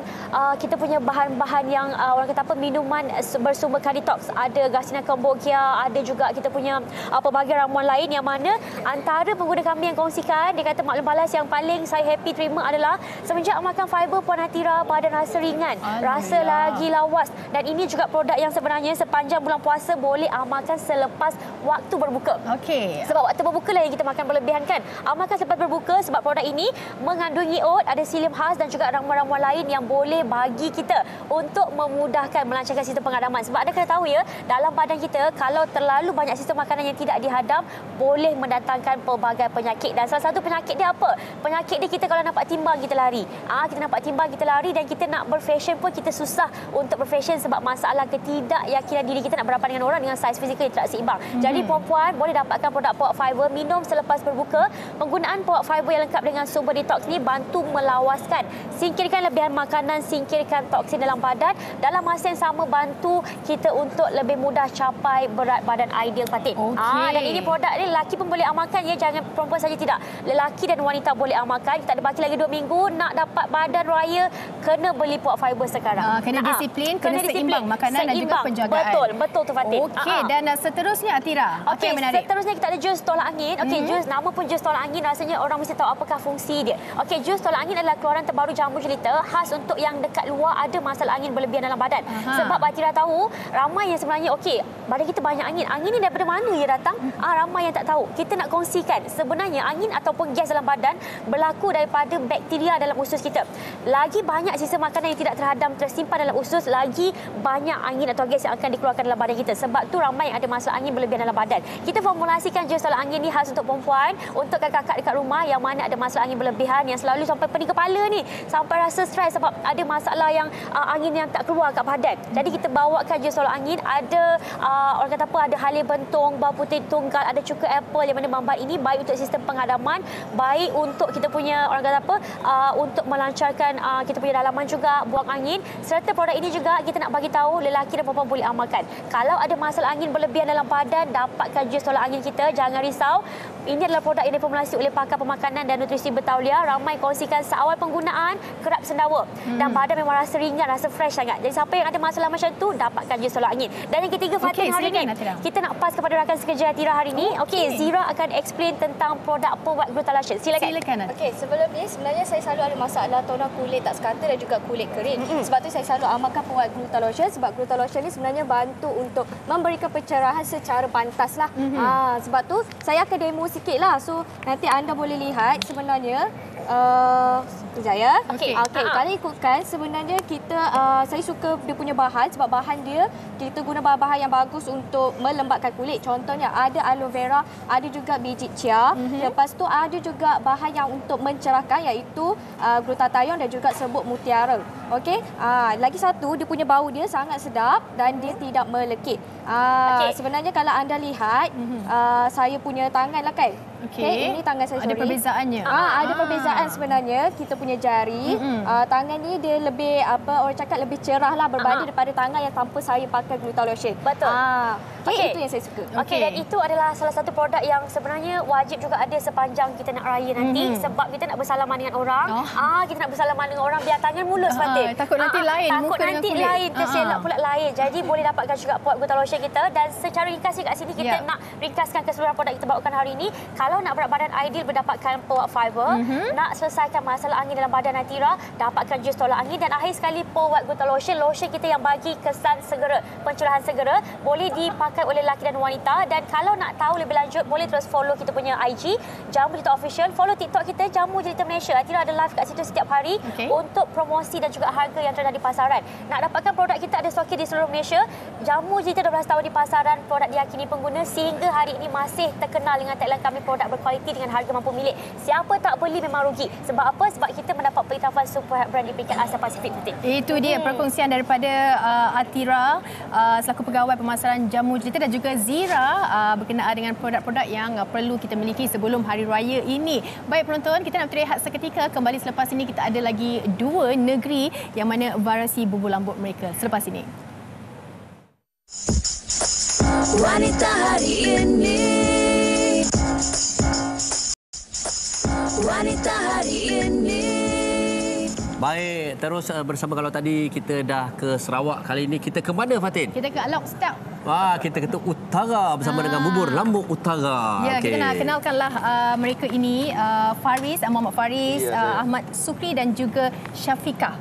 kita punya bahan-bahan yang orang kata apa, minuman bersumberkan detox, ada Garcinia Cambogia, ada juga kita punya pelbagai ramuan lain yang mana antara pengguna kami yang kongsikan dia kata maklum balas yang paling saya happy terima adalah semenjak makan fiber Puan Atira badan rasa ringan, rasa lagi lawas dan ini juga produk yang sebenarnya sepanjang bulan puasa boleh amalkan selepas waktu berbuka. Okey. Sebab waktu berbuka lah yang kita makan berlebihan kan. Amalkan selepas berbuka sebab produk ini mengandungi oat, ada psyllium khas dan juga ramuan-ramuan lain yang boleh bagi kita untuk memudahkan melancarkan sistem penghadaman. Sebab anda kena tahu ya, dalam badan kita kalau terlalu banyak sistem makanan yang tidak dihadam boleh mendatangkan pelbagai penyakit dan salah satu penyakit dia apa? Penyakit dia kita kalau nampak timbang kita lari. Kita nampak timbang kita lari dan kita nak berfashion pun kita susah untuk berfashion sebab masalah ketidakyakinan diri kita nak berhadapan dengan orang dengan saiz fizikal yang tidak seimbang. Jadi perempuan boleh dapatkan produk Pearl Fiber minum selepas berbuka. Penggunaan Pearl Fiber yang lengkap dengan sumber detox ni bantu melawaskan, singkirkan lebihan makanan, singkirkan toksin dalam badan. Dalam masa yang sama bantu kita untuk lebih mudah capai berat badan ideal Fatih. Dan ini produk ni lelaki pun boleh amalkan ya, jangan perempuan saja tidak. Lelaki dan wanita boleh amalkan. Kita ada baki lagi 2 minggu nak dapat badan raya kena beli Pearl Fiber sekarang. Kena disiplin, kena seimbang makanan dan juga penjagaan. Betul tu Fatih. Okey, dan seterusnya Atira, apa yang menarik? Seterusnya kita ada jus tolak angin. Okey, jus nama pun jus tolak angin, rasanya orang mesti tahu apakah fungsi dia. Okey, jus tolak angin adalah keluaran terbaru jamu jelita khas untuk yang dekat luar ada masalah angin berlebihan dalam badan. Sebab Atira tahu ramai yang sebenarnya okey, badan kita banyak angin. Angin ni daripada mana ia datang? ramai yang tak tahu. Kita nak kongsikan sebenarnya angin ataupun gas dalam badan berlaku daripada bakteria dalam usus kita. Lagi banyak sisa makanan yang tidak terhadam tersimpan dalam usus, lagi banyak angin atau gas yang akan dikeluarkan dalam badan kita. Sebab tu ramai yang ada masalah angin berlebihan dalam badan. Kita formulasikan jus tolak angin ni khas untuk perempuan, untuk kakak-kakak dekat rumah yang mana ada masalah angin berlebihan, yang selalu sampai pening kepala ni, sampai rasa stres sebab ada masalah yang angin yang tak keluar kat badan. Jadi kita bawakan jus tolak angin. Ada orang kata apa, ada halibentong, bawang putih tunggal, ada cuka apple, yang mana bahan ini baik untuk sistem penghadaman, baik untuk kita punya orang kata apa, untuk melancarkan kita punya dalaman juga, buang angin. Serta produk ini juga kita nak bagi tahu lelaki dan perempuan boleh amalkan. Kalau ada masalah angin berlebihan dalam badan, dapatkan jus tolak angin kita, jangan risau. Ini adalah produk yang diformulasi oleh pakar pemakanan dan nutrisi Bertaulia. Ramai kongsikan seawal penggunaan kerap sendawa dan badan memang rasa ringan, rasa fresh sangat. Jadi siapa yang ada masalah macam tu, dapatkan jus tolak angin. Dan yang ketiga, Fatin, hari ni kita nak pas kepada rakan sekerja Atira hari ni. Okey, Zira akan explain tentang produk Pearl White Gluta Lotion. Silakan. Okey, sebelum ni sebenarnya saya selalu ada masalah toner kulit tak sekata dan juga kulit kering. Sebab tu saya selalu amalkan Pearl White Gluta Lotion, sebab Gluta Lotion ni sebenarnya bantu untuk memberikan pencerahan secara pantas lah. Sebab tu saya akan demo sikit lah. So nanti anda boleh lihat sebenarnya sekejap ya. Okey. Kalau ikutkan sebenarnya kita saya suka dia punya bahan, sebab bahan dia kita guna bahan-bahan yang bagus untuk melembabkan kulit. Contohnya ada aloe vera, ada juga biji chia. Lepas tu ada juga bahan yang untuk mencerahkan, iaitu glutathione dan juga serbuk mutiara. Okey. Lagi satu, dia punya bau dia sangat sedap dan dia tidak melekit. Sebenarnya kalau anda lihat saya punya tangan lah kan. Okey, ini tangan saya. Ada perbezaannya. Ada perbezaan sebenarnya. Kita punya jari, tangan ni dia lebih orang cakap lebih cerah lah berbanding daripada tangan yang tanpa saya pakai Gluta Lotion. Betul. Okey, itu yang saya suka. Okey, dan itu adalah salah satu produk yang sebenarnya wajib juga ada sepanjang kita nak raya nanti, sebab kita nak bersalaman dengan orang. Kita nak bersalaman dengan orang biar tangan mulus, Fatin. Takut nanti lain, takut muka nanti dengan lain, terselak pula lain. Jadi boleh dapatkan juga produk Gluta Lotion kita, dan secara ringkas kat sini kita nak ringkaskan keseluruhan produk kita bawakan hari ini. Kalau nak berat badan ideal, berdapatkan Pearl White Fiber, nak selesaikan masalah angin dalam badan Atira, dapatkan jus tolak angin, dan akhir sekali Pearl White Gluta Lotion, lotion kita yang bagi kesan segera, pencerahan segera, boleh dipakai oleh lelaki dan wanita. Dan kalau nak tahu lebih lanjut, boleh terus follow kita punya IG Jamu Jelita Official, follow TikTok kita Jamu Jelita Malaysia. Atira ada live kat situ setiap hari untuk promosi dan juga harga yang terendah di pasaran. Nak dapatkan produk kita, ada stokir di seluruh Malaysia. Jamu Jelita 12 tahun di pasaran, produk diyakini pengguna, sehingga hari ini masih terkenal dengan tagline kami, produk berkualiti dengan harga mampu milik. Siapa tak beli memang rugi. Sebab apa? Sebab kita mendapat pengiktirafan Super Brand di peringkat Asia Pasifik. Itu dia perkongsian daripada Atira selaku pegawai pemasaran Jamu Jelita, dan juga Zira berkenaan dengan produk-produk yang perlu kita miliki sebelum Hari Raya ini. Baik penonton, kita nak berehat seketika. Kembali selepas ini kita ada lagi 2 negeri yang mana variasi bubur lambuk mereka selepas ini. Wanita hari ini. Wanita hari ini. Baik, terus bersama. Kalau tadi kita dah ke Sarawak, kali ini kita ke mana, Fatin? Kita ke Alok Step. Kita ke Utara bersama dengan bubur lambuk Utara. Ya, kita nak kenalkanlah mereka ini, Faris, Muhammad Faris, Ahmad Sukri dan juga Syafiqah.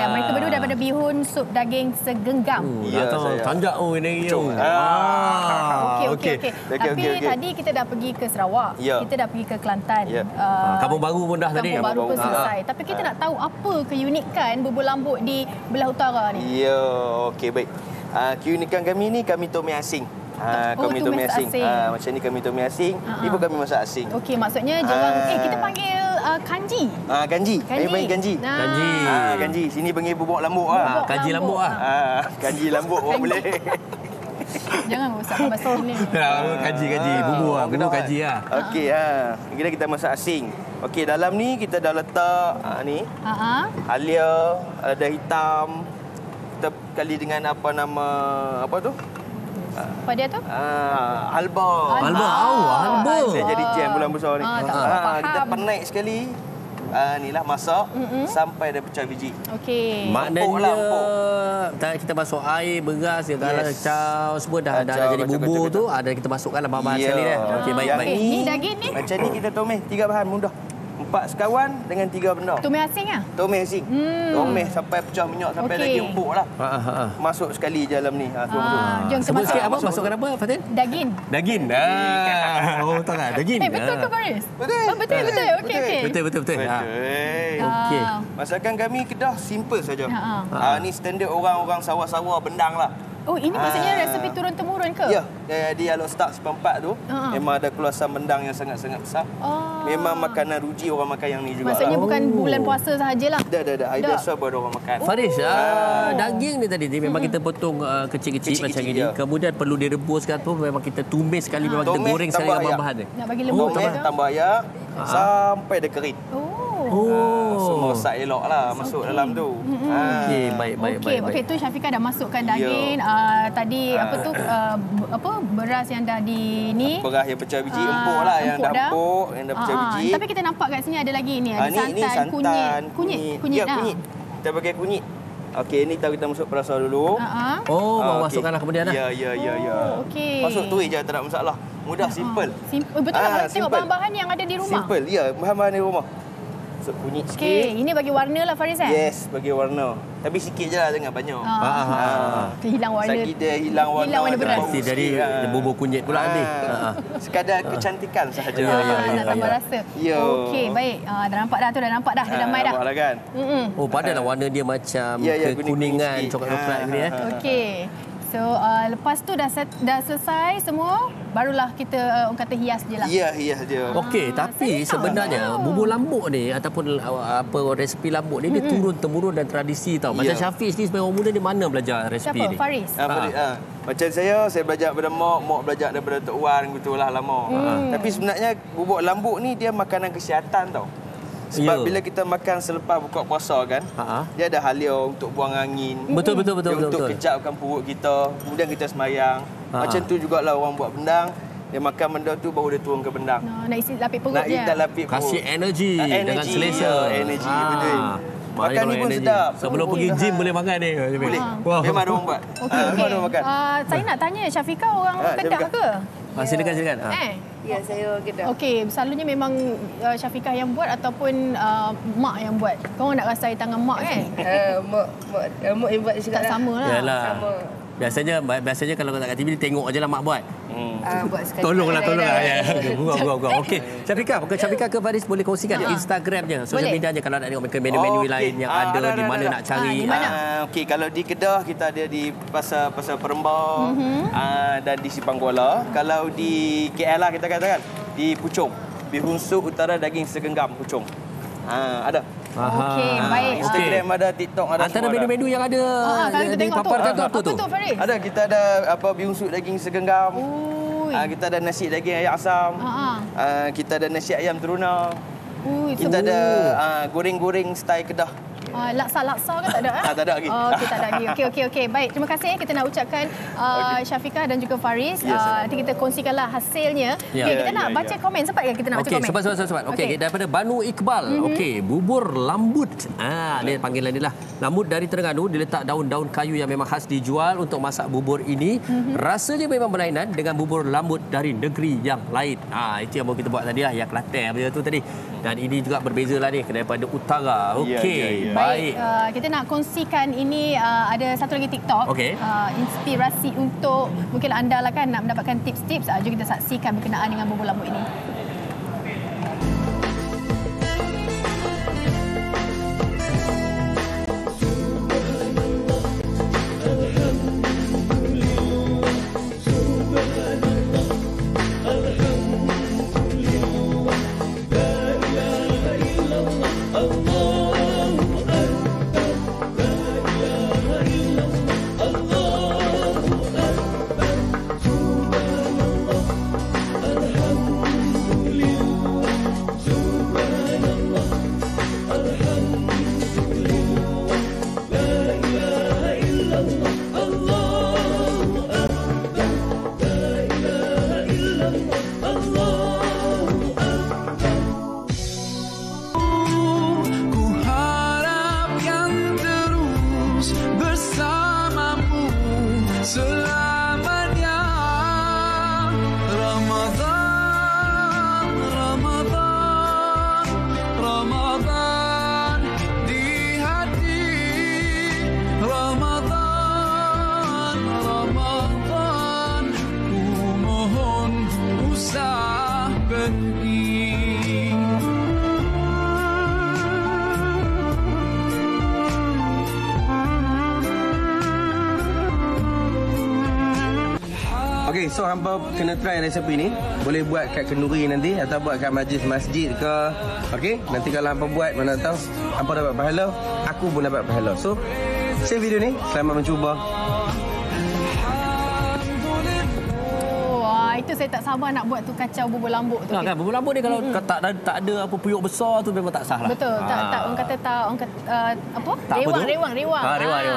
Mereka berdua daripada Bihun Sup Daging Segenggam. Tanjak ini. Okey. Tapi tadi kita dah pergi ke Sarawak, kita dah pergi ke Kelantan. Kampung Baru pun dah tadi. Kampung Baru pun selesai. Tapi kita nak tahu apa keunikan bubur lambuk di belah utara ni. Ya, okey, baik. Keunikan kami ni, kami tomi asing. Kami tomi asing. Macam ni kami tomi asing. Ni pun kami masak asing. Okey, maksudnya jangan kita panggil kanji. Kanji. Kami panggil kanji. Kanji. Sini panggil bubur lambuk kanji lambuk kanji lambuk pun boleh. Jangan masak bahasa ni. Kanji bubur kanji Okey, kita masak asing. Okey, dalam ni kita dah letak ni. Halia, ada hitam. Kita kali dengan apa tu? Apa dia tu? Halba. Halba. Saya jadi jam bulan besar ni. Kita penaik sekali. Inilah masak sampai dia pecah biji. Okey. Maknanya kita masuk air, beras, segala caw semua dah jadi bubur tu, ada kita masukkan bahan-bahan sekali dah. Okey, baik. Ni daging ni. Macam ni kita tumis 3 bahan mudah. 4 sekawan dengan 3 benda. Tumis asing ah? Tumis asing. Tumis sampai pecah minyak, sampai daging empuk lah. Masuk sekali je dalam ni. Jom kita masuk. Apa? Masukkan apa, Fatin? Daging. Daging. Oh, tak lah. Daging. Betul ke, Faris? Betul. Betul. Betul. Okey. Masakan kami Kedah simple saja. Ni standard orang-orang sawah-sawah bendang lah. Oh, ini maksudnya resepi turun-temurun ke? Ya, di Alok Start Sepempat tu memang ada keluasan bendang yang sangat-sangat besar. Memang makanan ruji orang makan yang ni juga. Maksudnya bukan bulan puasa sahajalah. Dah. Hari biasa pun ada orang makan. Faris, daging ni tadi memang kita potong kecil-kecil macam ini. Kemudian perlu direbus ke atau memang kita tumis sekali, memang kita goreng sekali dengan bahan ni. Nak bagi lembut ke? Tambah air sampai dia kering. Semua sak elok lah masuk dalam tu. Okey, baik. Okey, tu Syafiqah dah masukkan daging. Tadi beras yang dah di ni. Beras yang pecah biji, empuk lah yang dah empuk, yang dah pecah biji. Tapi kita nampak kat sini ada lagi ni, ada santan, kunyit. Ya, kunyit. Kita pakai kunyit. Okey, ni kita masuk perasa dulu. Masukkanlah kemudian lah. Ya. Okey. Masuk tu je, tak ada masalah. Mudah, simple. Betul lah, tengok bahan-bahan yang ada di rumah. Simple, ya, bahan-bahan di rumah. Kunyit sikit. Okey, ini bagi warna lah Faris Yes, bagi warna. Tapi sikit je lah, jangan banyak. Hilang warna. Sagi dia hilang warna beras. Dari bubur kunyit pula nanti. Sekadar kecantikan sahaja. Nak tambah rasa. Okey, baik. Dah nampak dah. Dah damai dah. Nampak dah kan? Oh, padahal warna dia macam kekuningan, coklat-coklat ni. Okey. So, lepas tu dah selesai semua, barulah kita orang kata hias je lah. Ya, hias je. Okey, tapi sebenarnya bubur lambuk ni ataupun resepi lambuk ni dia turun-temurun dan tradisi tau. Macam Syafiq ni sebenarnya orang muda ni mana belajar resepi ni? Siapa? Faris? Macam saya belajar daripada mak belajar daripada Tok Wan gitulah lama. Tapi sebenarnya bubur lambuk ni dia makanan kesihatan tau. Sebab bila kita makan selepas buka puasa kan, dia ada halia untuk buang angin. Betul. Untuk kejapkan perut kita, kemudian kita sembahyang. Macam tu jugalah orang buat bendang. Dia makan benda tu baru dia turun ke bendang. Nak isi lapik perut dia. Nak lapik perut. Kasih energi dengan selesa. Energi betul. Makan ni pun sedap. Sebelum pergi gym boleh makan ni. Boleh. Memang ada orang buat. Memang ada orang makan. Saya nak tanya, Syafiqah orang Kedah ke? Silakan. Ya, saya Kedah. Okey, selalunya memang Syafiqah yang buat ataupun mak yang buat? Kau nak rasa air tangan mak kan? Mak yang buat juga tak sama lah. Yalah. Biasanya kalau kat TV tengok aje lah mak buat. Buat sekali. Tolonglah. Gua. Okey. Syafiqah ke Faris boleh kongsikan Instagramnya, sosial medianya kalau nak tengok menu-menu lain yang ada di mana nak cari. Okey, kalau di Kedah kita ada di Pasar Perembang dan di Simpang Kuala. Kalau di KL lah kita katakan di Puchong. Bihun sup utara daging segenggam Puchong. Ada. Okey, baik. Instagram ada, TikTok ada. Antara menu-menu yang ada di paparkan tu apa tu? Ada, kita ada bihun sup daging segenggam. Kita ada nasi daging ayam asam. Kita ada nasi ayam teruna. Kita ada goreng-goreng style Kedah. Laksa ke tak ada? Tak ada lagi. Okey, tak ada lagi. Okey. Baik, terima kasih. Kita nak ucapkan Syafiqah dan juga Faris. Nanti kita kongsikanlah hasilnya. Kita nak baca komen. Sempat ke kita nak baca komen? Sempat. Okey, daripada Banu Iqbal. Okey, bubur lambut. Ni panggilan dia lah. Lambut dari Terengganu, diletak daun-daun kayu yang memang khas dijual untuk masak bubur ini. Rasanya memang berlainan dengan bubur lambut dari negeri yang lain. Itu yang kita buat tadi lah, yang Kelantan macam tu tadi. Dan ini juga berbezalah ni daripada utara. Okey. Baik, kita nak kongsikan ini ada satu lagi TikTok. Inspirasi untuk mungkin anda lah kan nak mendapatkan tips-tips. Jom kita saksikan berkenaan dengan bubur lambut ini. Okey, so hampa kena try resepi ni. Boleh buat kat kenduri nanti atau buat kat majlis masjid ke. Okey, nanti kalau hampa buat mana tahu hampa dapat pahala, aku pun dapat pahala. So, share video ni. Selamat mencuba. Itu saya tak sabar nak buat tu kacau bubur lambuk tu. Kan bubur lambuk ni kalau tak ada apa periuk besar tu memang tak sah lah. Betul. Tak orang kata orang kata apa? Rewang.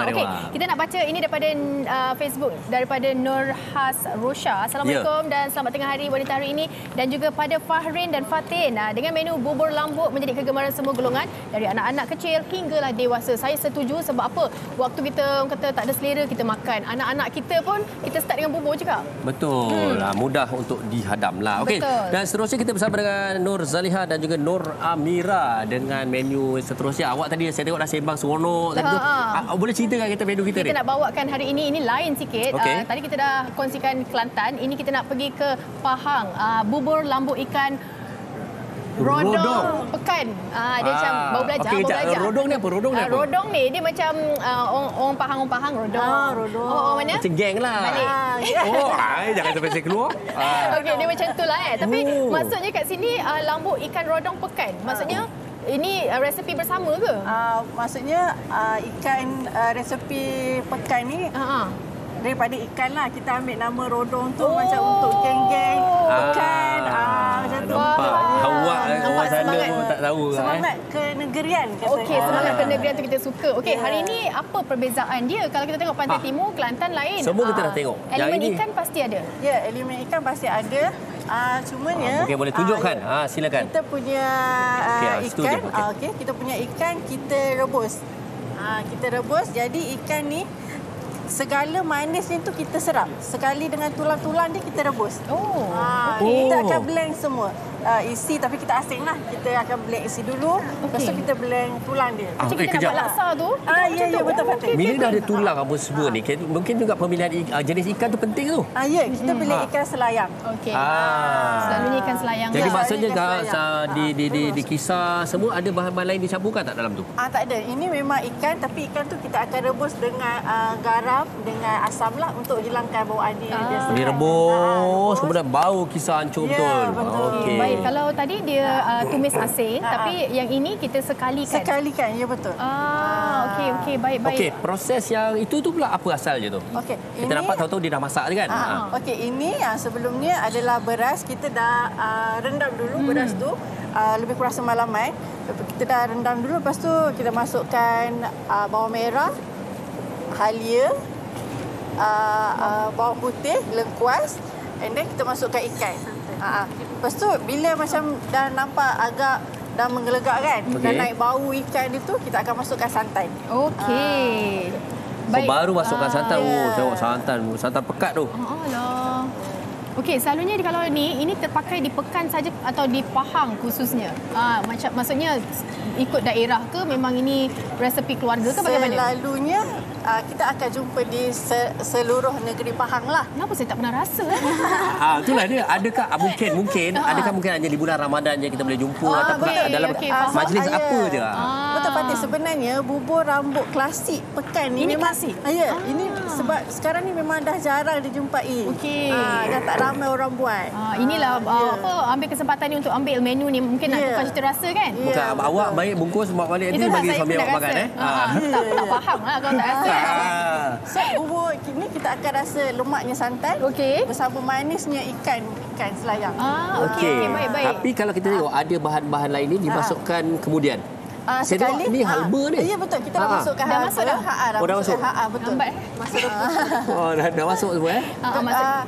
Okey, kita nak baca ini daripada Facebook daripada Nurhas Rosha. Assalamualaikum dan selamat tengah hari wanita hari ini dan juga pada Fahrin dan Fatin. Dengan menu bubur lambuk menjadi kegemaran semua golongan dari anak-anak kecil hinggalah dewasa. Saya setuju sebab apa? Waktu kita orang kata tak ada selera kita makan. Anak-anak kita pun kita start dengan bubur juga. Betul. Mudah untuk dihadam lah. Okey. Dan seterusnya kita bersama dengan Nur Zaliha dan juga Nur Amira dengan menu seterusnya. Awak tadi saya tengok dah sembang seronok tadi tu. Boleh ceritakan kita menu kita ni? Kita nak bawakan hari ini lain sikit. Tadi kita dah kongsikan Kelantan. Ini kita nak pergi ke Pahang. Bubur lambuk ikan Rodong pekan. Dia macam baru belajar. Rodong ni apa? Rodong ni dia macam orang Pahang rodong. Rodong. Oh, mana? Macam geng lah. Jangan sampai saya keluar. Okey, dia macam tu lah. Tapi maksudnya kat sini lambuk ikan rodong pekan. Maksudnya ini resepi bersama ke? Maksudnya ikan resepi pekan ni daripada ikan lah. Kita ambil nama rodong tu macam untuk geng-geng pekan. Macam tu. Awak sana pun tak tahu. Semangat kenegerian. Okey, semangat kenegerian tu kita suka. Okey, hari ni apa perbezaan dia? Kalau kita tengok Pantai Timur, Kelantan lain. Semua kita dah tengok. Elemen ikan pasti ada. Ya, elemen ikan pasti ada. Cumanya okey, boleh tunjukkan. Silakan. Kita punya ikan. Okey, kita punya ikan kita rebus. Kita rebus jadi ikan ni segala manisnya tu kita serap. Sekali dengan tulang-tulang dia kita rebus. Kita akan blend semua. Isi tapi kita asing lah. Kita akan blend isi dulu. Lepas tu kita blend tulang dia. Macam kita nak buat laksa tu. Ya, betul-betul. Bila dah ada tulang apa semua ni, mungkin juga pemilihan jenis ikan tu penting tu. Ya, kita pilih ikan selayang. Okey. Selalunya ikan selayang. Jadi maksudnya di kisar semua ada bahan-bahan lain dicampurkan tak dalam tu? Tak ada. Ini memang ikan tapi ikan tu kita akan rebus dengan garam dengan asam lah untuk hilangkan bau anis dia. Direbus kemudian bau kisar hancur betul. Okey. Baik, kalau tadi dia tumis asin tapi yang ini kita sekalikan. Sekalikan, ya betul. Okey, baik. Okey, proses yang itu pula apa asalnya tu? Okey. Kita dapat tahu dia dah masak kan? Okey, ini sebelumnya adalah beras. Kita dah rendam dulu beras tu. Lebih kurang semalaman. Kita dah rendam dulu, lepas tu kita masukkan bawang merah, halia, bawang putih, lengkuas, and then kita masukkan ikan. Lepas tu bila macam dah nampak agak dah menggelegak kan, dah naik bau ikan itu, kita akan masukkan santan. Okey. Baik. Baru masukkan santan. Tengok santan pekat tu. Okey, selalunya kalau ini terpakai di Pekan saja atau di Pahang khususnya. Maksudnya ikut daerah ke memang ini resepi keluarga ke bagaimana? Selalunya kita akan jumpa di seluruh negeri Pahang lah. Kenapa saya tak pernah rasa? Itulah dia. Adakah mungkin hanya di bulan Ramadan je kita boleh jumpa atau dalam majlis apa je? Betul, Fatih. Sebenarnya bubur rambut klasik pekan ni memang klasik. Ya, ini sebab sekarang ni memang dah jarang dijumpai. Okey. Dah tak ramai orang buat. Inilah ambil kesempatan ni untuk ambil menu ni, mungkin nak tukar cita rasa kan? Bukan awak baik bungkus bawa balik nanti bagi suami awak makan tak faham lah kalau tak rasa. So bubur ni kita akan rasa lemaknya santan bersama manisnya ikan selayang. Okey, baik. Tapi kalau kita tengok ada bahan-bahan lain ni dimasukkan kemudian. Saya tengok ni halba ni. Ya betul, kita dah masukkan halba. Dah masuk. Betul. Masuk. Dah masuk semua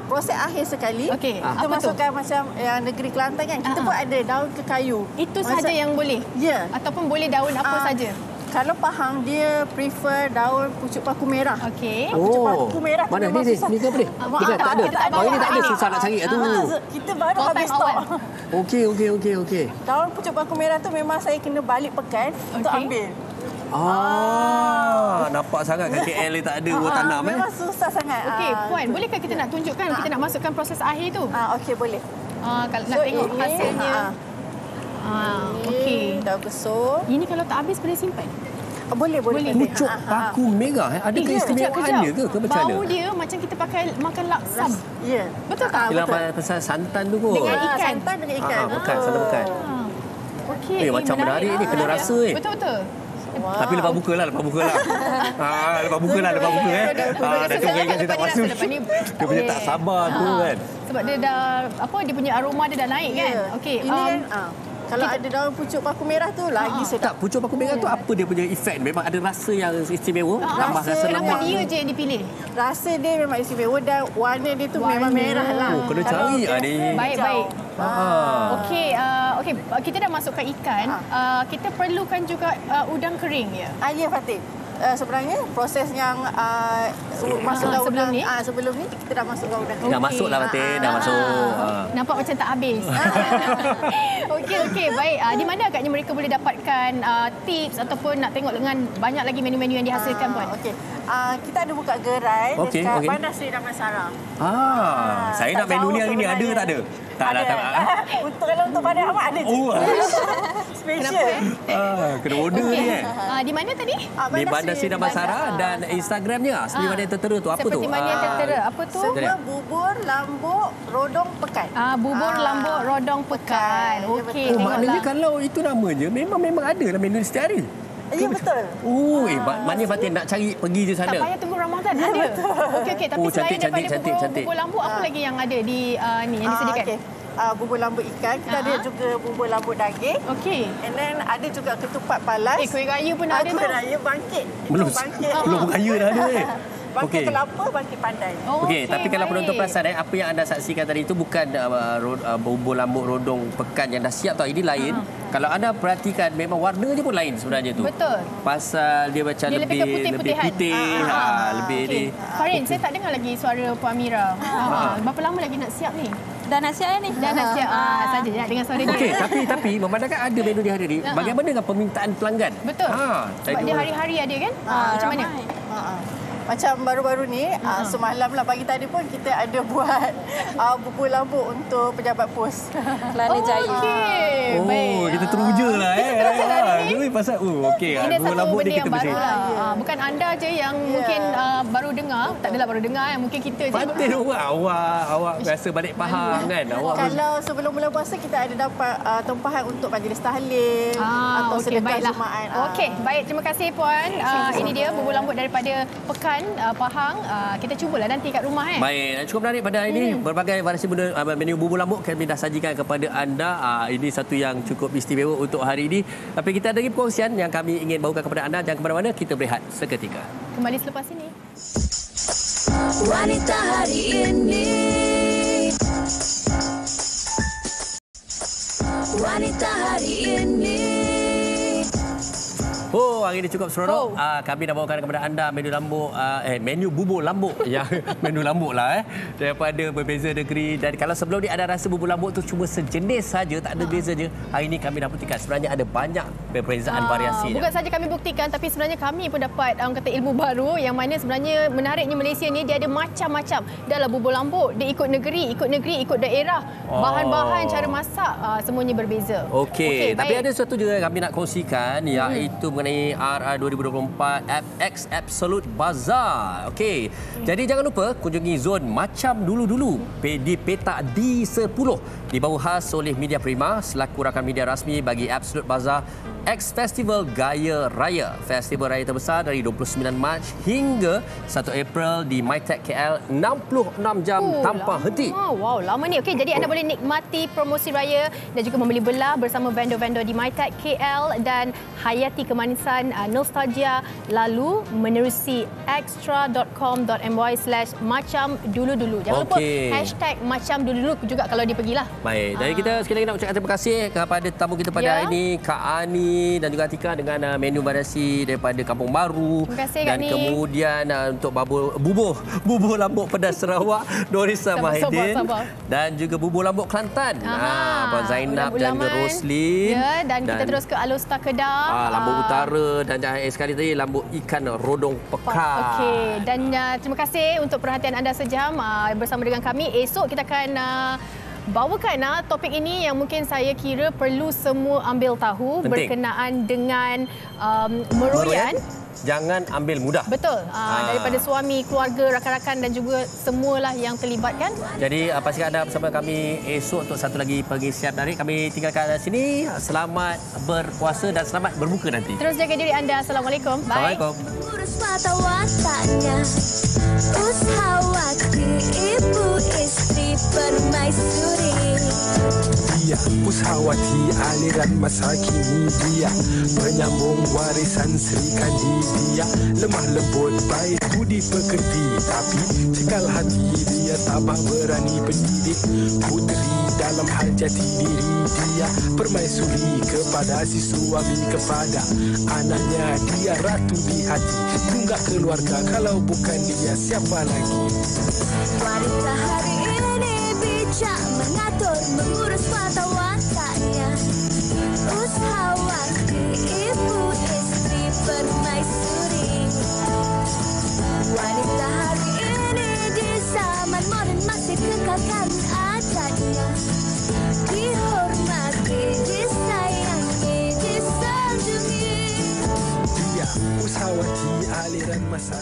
proses akhir sekali. Kita masukkan macam yang negeri Kelantan kan, kita pun ada daun kekayu. Itu saja yang boleh? Ya. Ataupun boleh daun apa saja? Kalau Pahang dia prefer daun pucuk paku merah. Okey. Pucuk paku merah tu mana memang ni? susah. Ni ke apa ni? Tak ada. Bawang ni tak ada, susah nak cari tu. Kita baru habis stok. Okey. Daun pucuk paku merah tu memang saya kena balik pekan untuk ambil. Nampak sangat kat KL ni tak ada buat tanam Memang susah sangat. Okey, Puan, bolehkah kita nak tunjukkan kita nak masukkan proses akhir tu? Okey, boleh. Kalau nak tengok hasilnya. Okey. Daun kesum. Ini kalau tak habis boleh simpan? Boleh. Pucuk paku merah. Ada keistimewaannya ke macam mana? Bau dia macam kita pakai makan laksam. Ya. Betul tak? Pasal santan tu kot. Dengan ikan. Santan dengan ikan. Santan bekan. Okey. Macam menarik ni, kena rasa Betul. Wow. Tapi lepas buka lah. Lepas buka. Dan tu orang ingat saya tak masuk. Dia punya tak sabar tu kan. Sebab dia dah, dia punya aroma dia dah naik kan. Okey. Ini kan, kalau ada daun pucuk paku merah tu lagi sedap. Tak, pucuk paku merah tu apa dia punya efek? Memang ada rasa yang istimewa? Tambah rasa lemak. Dia je yang dipilih? Rasa dia memang istimewa dan warna dia tu memang merah lah. Kena cari ni. Baik. Okey, kita dah masukkan ikan. Kita perlukan juga udang kering ya? Ya, Fatih. Sebenarnya proses yang masukkan sebelum udang ni? Sebelum ni kita dah masukkan udang. Dah masuk lah Fatih, dah masuk. Nampak macam tak habis. Okey, baik. Di mana agaknya mereka boleh dapatkan tips ataupun nak tengok dengan banyak lagi menu-menu yang dihasilkan Puan? Okey. Kita ada buka gerai dekat Bandar Seri Damansara. Saya nak menu ni hari ni ada ke tak ada? Tak. Kalau untuk Bandar Ahmad ada je. Special. Kena order ni kan? Di mana tadi? Di Bandar Seri Damansara dan Instagramnya Seperti Mana Yang Tertera tu apa tu? Seperti Mana Yang Tertera apa tu? Semua bubur lambuk rodong pekan. Bubur lambuk rodong pekan. Okey. Maknanya kalau itu namanya memang ada dalam menu setiap hari. Ya, betul. Maknanya Fatih nak cari pergi je sana. Tak payah tunggu Ramadan ada. Okey. Tapi selain daripada bubur lambuk apa lagi yang ada di ni yang disediakan? Bubur lambuk ikan, kita ada juga bubur lambuk daging. Okey. And then ada juga ketupat palas. Kuih raya pun ada tu. Kuih raya bangkit. Belum raya dah ada Bangkit kelapa, bangkit pandai. Okey, tapi kalau penonton perasan apa yang anda saksikan tadi itu bukan bubur lambuk rodong pekan yang dah siap tau. Ini lain. Kalau anda perhatikan memang warna je pun lain sebenarnya tu. Betul. Pasal dia macam dia lebih putih. Lebih ni. Farin, saya tak dengar lagi suara Puan Amira. Berapa lama lagi nak siap ni? Dah nak siap ni. Dah nak siap. Saja je dengan suara dia. Okey, tapi memandangkan ada menu di hari ni, bagaimana dengan permintaan pelanggan? Betul. Sebab dia hari-hari ada kan? Macam mana? Macam baru-baru ni, semalam lah pagi tadi pun kita ada buat bubur lambuk untuk pejabat pos Kelana Jaya. Baik. Kita teruja lah pasal okey. Ini bubur satu lambuk benda ni kita yang baru lah. Bukan anda je yang mungkin baru dengar. Tak adalah baru dengar. Mungkin kita je. Patut awak rasa balik faham kan. Kalau sebelum bulan puasa kita ada dapat tempahan untuk majlis tahlil atau sedekah Jumaat. Okey, baik. Terima kasih Puan. Ini dia bubur lambuk daripada Pekan Pahang. Kita cubalah nanti kat rumah Baik, cukup menarik pada hari ini. Berbagai variasi menu bubur lambuk kami dah sajikan kepada anda. Ini satu yang cukup istimewa untuk hari ini. Tapi kita ada lagi perkongsian yang kami ingin bawakan kepada anda. Jangan ke mana-mana, kita berehat seketika. Kembali selepas ini. Wanita hari ini. Wanita hari ini. Hari ini cukup seronok. Kami dah bawakan kepada anda menu lambuk, menu bubur lambuk yang menu lambuk lah daripada berbeza negeri. Dan kalau sebelum ni ada rasa bubur lambuk tu cuma sejenis saja, tak ada beza je. Hari ini kami dah buktikan sebenarnya ada banyak perbezaan variasi. Bukan saja kami buktikan, tapi sebenarnya kami pun dapat kata ilmu baru yang mana sebenarnya menariknya Malaysia ni dia ada macam-macam dalam bubur lambuk. Dia ikut negeri, ikut daerah, bahan-bahan, cara masak semuanya berbeza. Okey, tapi ada sesuatu juga yang kami nak kongsikan iaitu mengenai RR 2024 FX Absolute Bazaar. Okey. Jadi jangan lupa kunjungi zon Macam Dulu-Dulu di petak D10 dibawa khas oleh Media Prima selaku rakan media rasmi bagi Absolute Bazaar X Festival Gaya Raya. Festival raya terbesar dari 29 Mac hingga 1 April di MyTech KL 66 jam tanpa henti. Wow, lama ni. Okey, jadi anda boleh nikmati promosi raya dan juga membeli belah bersama vendor-vendor di MyTech KL dan hayati kemanisan nostalgia lalu menerusi extra.com.my/macamdulu-dulu. Jangan lupa #macamdulu-dulu juga kalau dia pergilah. Baik, dari kita sekali lagi nak ucapkan terima kasih kepada tamu kita pada hari ini, Kak Ani dan juga Atika dengan menu variasi daripada Kampung Baru. Terima kasih, dan kemudian untuk bubur lambuk pedas Sarawak Norisa Mahidin dan juga bubur lambuk Kelantan. Puan Zainab dan Roslin. Ya, dan kita terus ke Alustar Kedah. Lambuk utara dan sekali tadi lambuk ikan rodong pekan. Okey, dan terima kasih untuk perhatian anda sejam bersama dengan kami. Esok kita akan bawakan topik ini yang mungkin saya kira perlu semua ambil tahu. Penting. Berkenaan dengan meroyan. Jangan ambil mudah. Betul. Daripada suami, keluarga, rakan-rakan dan juga semualah yang terlibatkan. Jadi pastikan anda bersama kami esok untuk satu lagi pengisian menarik. Kami tinggalkan di sini. Selamat berpuasa dan selamat berbuka nanti. Terus jaga diri anda. Assalamualaikum. Bye. Assalamualaikum. Urus mata-watanya, usahawati ibu istri permaisuri. Dia Pusawati aliran masa kini, dia penyambung warisan Sri Kandi. Dia lemah lembut baik budi pekerti, tapi cekal hati dia tabah berani pendidik puteri dalam hal jati diri. Dia permaisuri kepada si suami, kepada anaknya. Dia ratu di hati, tunggak keluarga, kalau bukan dia siapa lagi. Wanita hari ini bijak mengatur, mengurus mata-watanya, usahawati ibu istri permaisuri. Wanita hari ini di zaman modern masih kekalkan adatnya, dihormati, disayangi, disanjungi. Dia Pusawati aliran masa